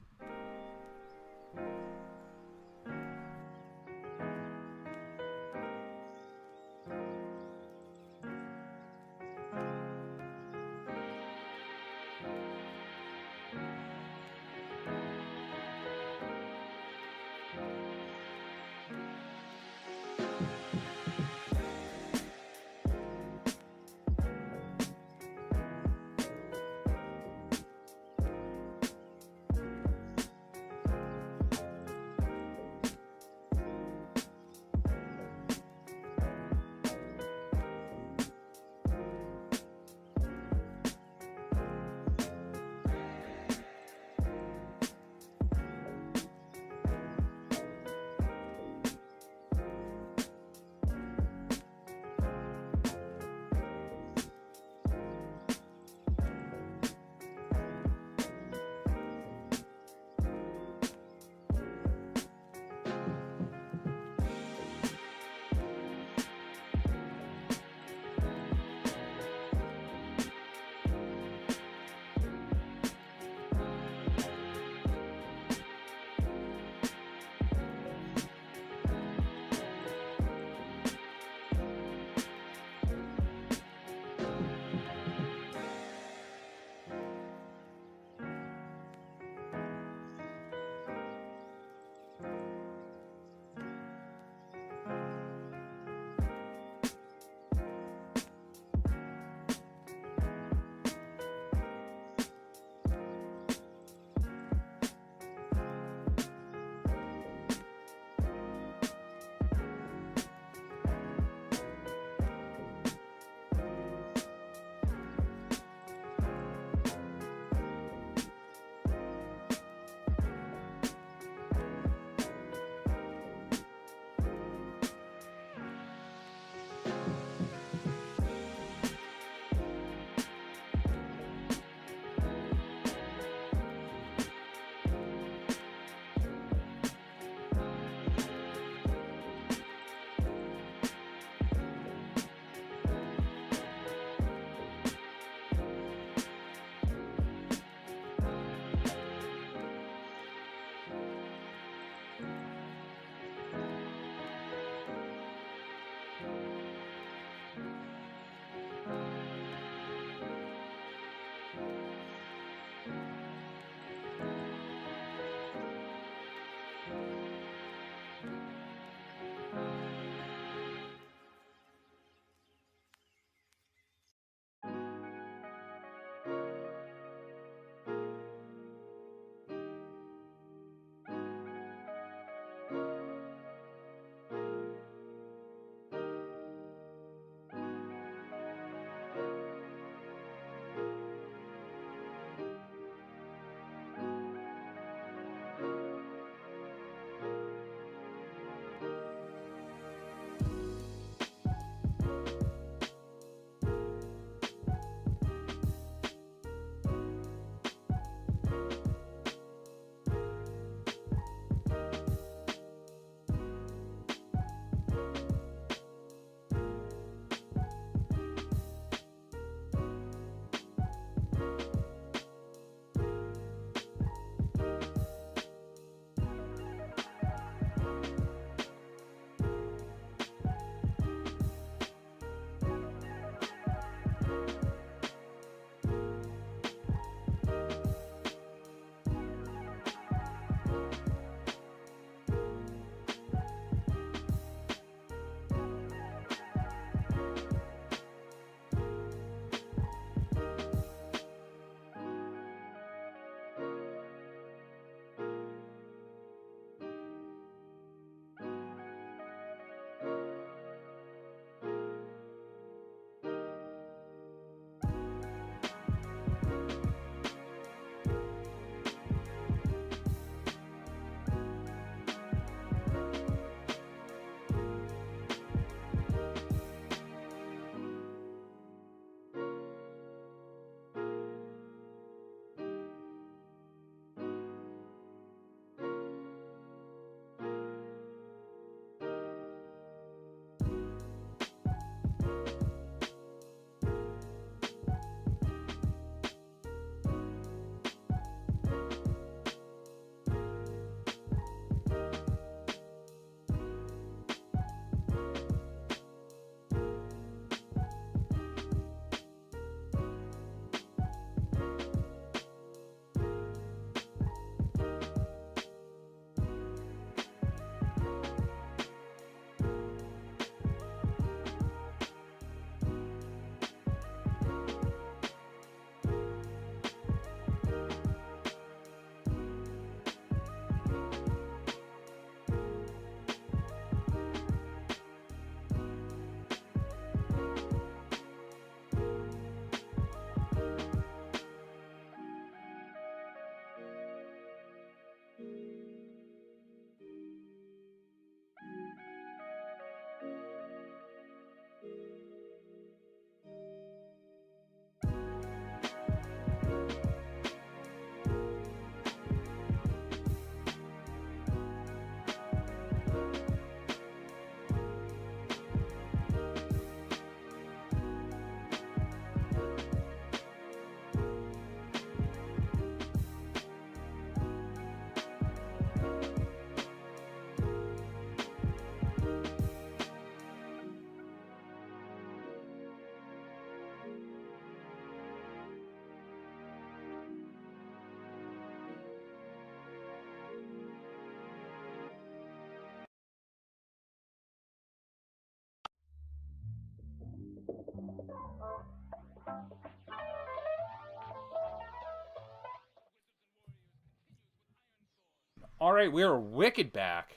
All right, we are wicked back.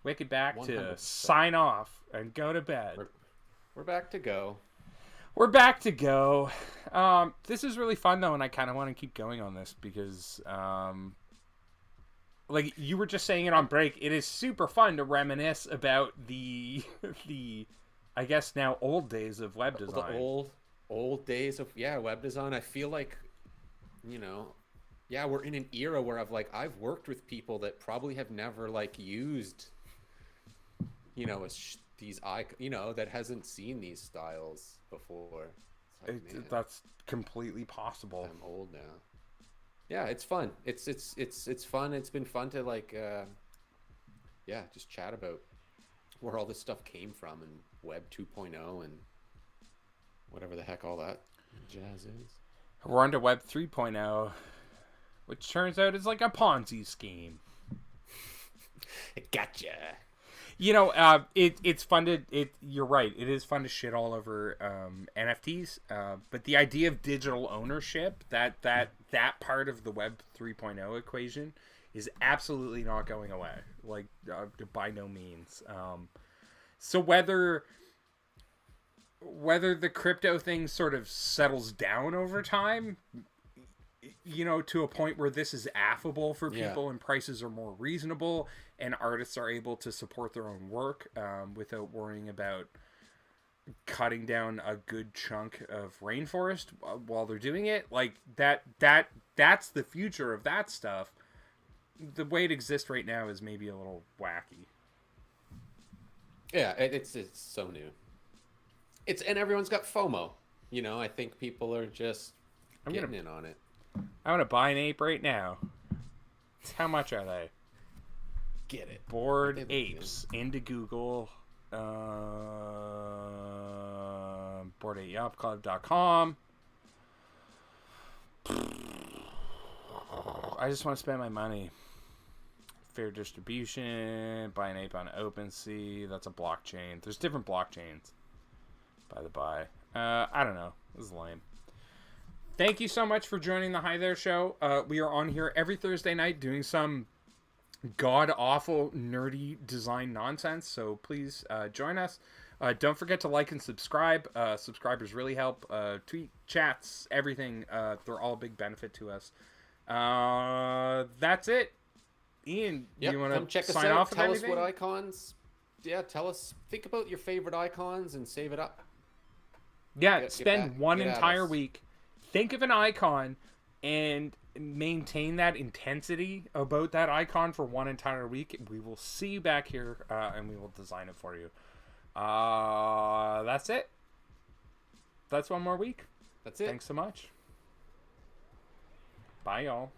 Wicked back to 100%. sign off and go to bed. We're back to go. We're back to go. This is really fun though, and I kind of want to keep going on this because, like you were just saying it on break, it is super fun to reminisce about the I guess now old days of web design. The old days of web design. I feel like, you know, we're in an era where I've worked with people that probably have never like used, you know, that hasn't seen these styles before. It's like, That's completely possible. I'm old now. Yeah, it's fun. It's fun. It's been fun to like, just chat about where all this stuff came from and Web 2.0 and whatever the heck all that jazz is. We're on to Web 3.0, which turns out is like a Ponzi scheme. Gotcha. You know, it's fun to you're right. It is fun to shit all over NFTs, but the idea of digital ownership, that part of the Web 3.0 equation, is absolutely not going away. Like by no means. So whether the crypto thing sort of settles down over time, you know, to a point where this is affable for people and prices are more reasonable and artists are able to support their own work without worrying about cutting down a good chunk of rainforest while they're doing it, like that's the future of that stuff. The way it exists right now is maybe a little wacky. Yeah, it's so new. And everyone's got FOMO. You know, I think people are just getting in on it. I'm gonna buy an ape right now. How much are they? Get it. Bored apes into Google. boardapeyachtclub.com. I just want to spend my money. Fair distribution. Buy an ape on OpenSea. That's a blockchain. There's different blockchains. By the by. I don't know. This is lame. Thank you so much for joining the Hi There Show. We are on here every Thursday night doing some god-awful, nerdy design nonsense. So please join us. Don't forget to like and subscribe. Subscribers really help. Tweet, chats, everything. They're all a big benefit to us. That's it. Ian, you want to sign off? Tell us what icons. Yeah, tell us. Think about your favorite icons and save it up. Yeah, spend one entire week. Think of an icon and maintain that intensity about that icon for one entire week. We will see you back here and we will design it for you. That's it. That's one more week. That's it. Thanks so much. Bye, y'all.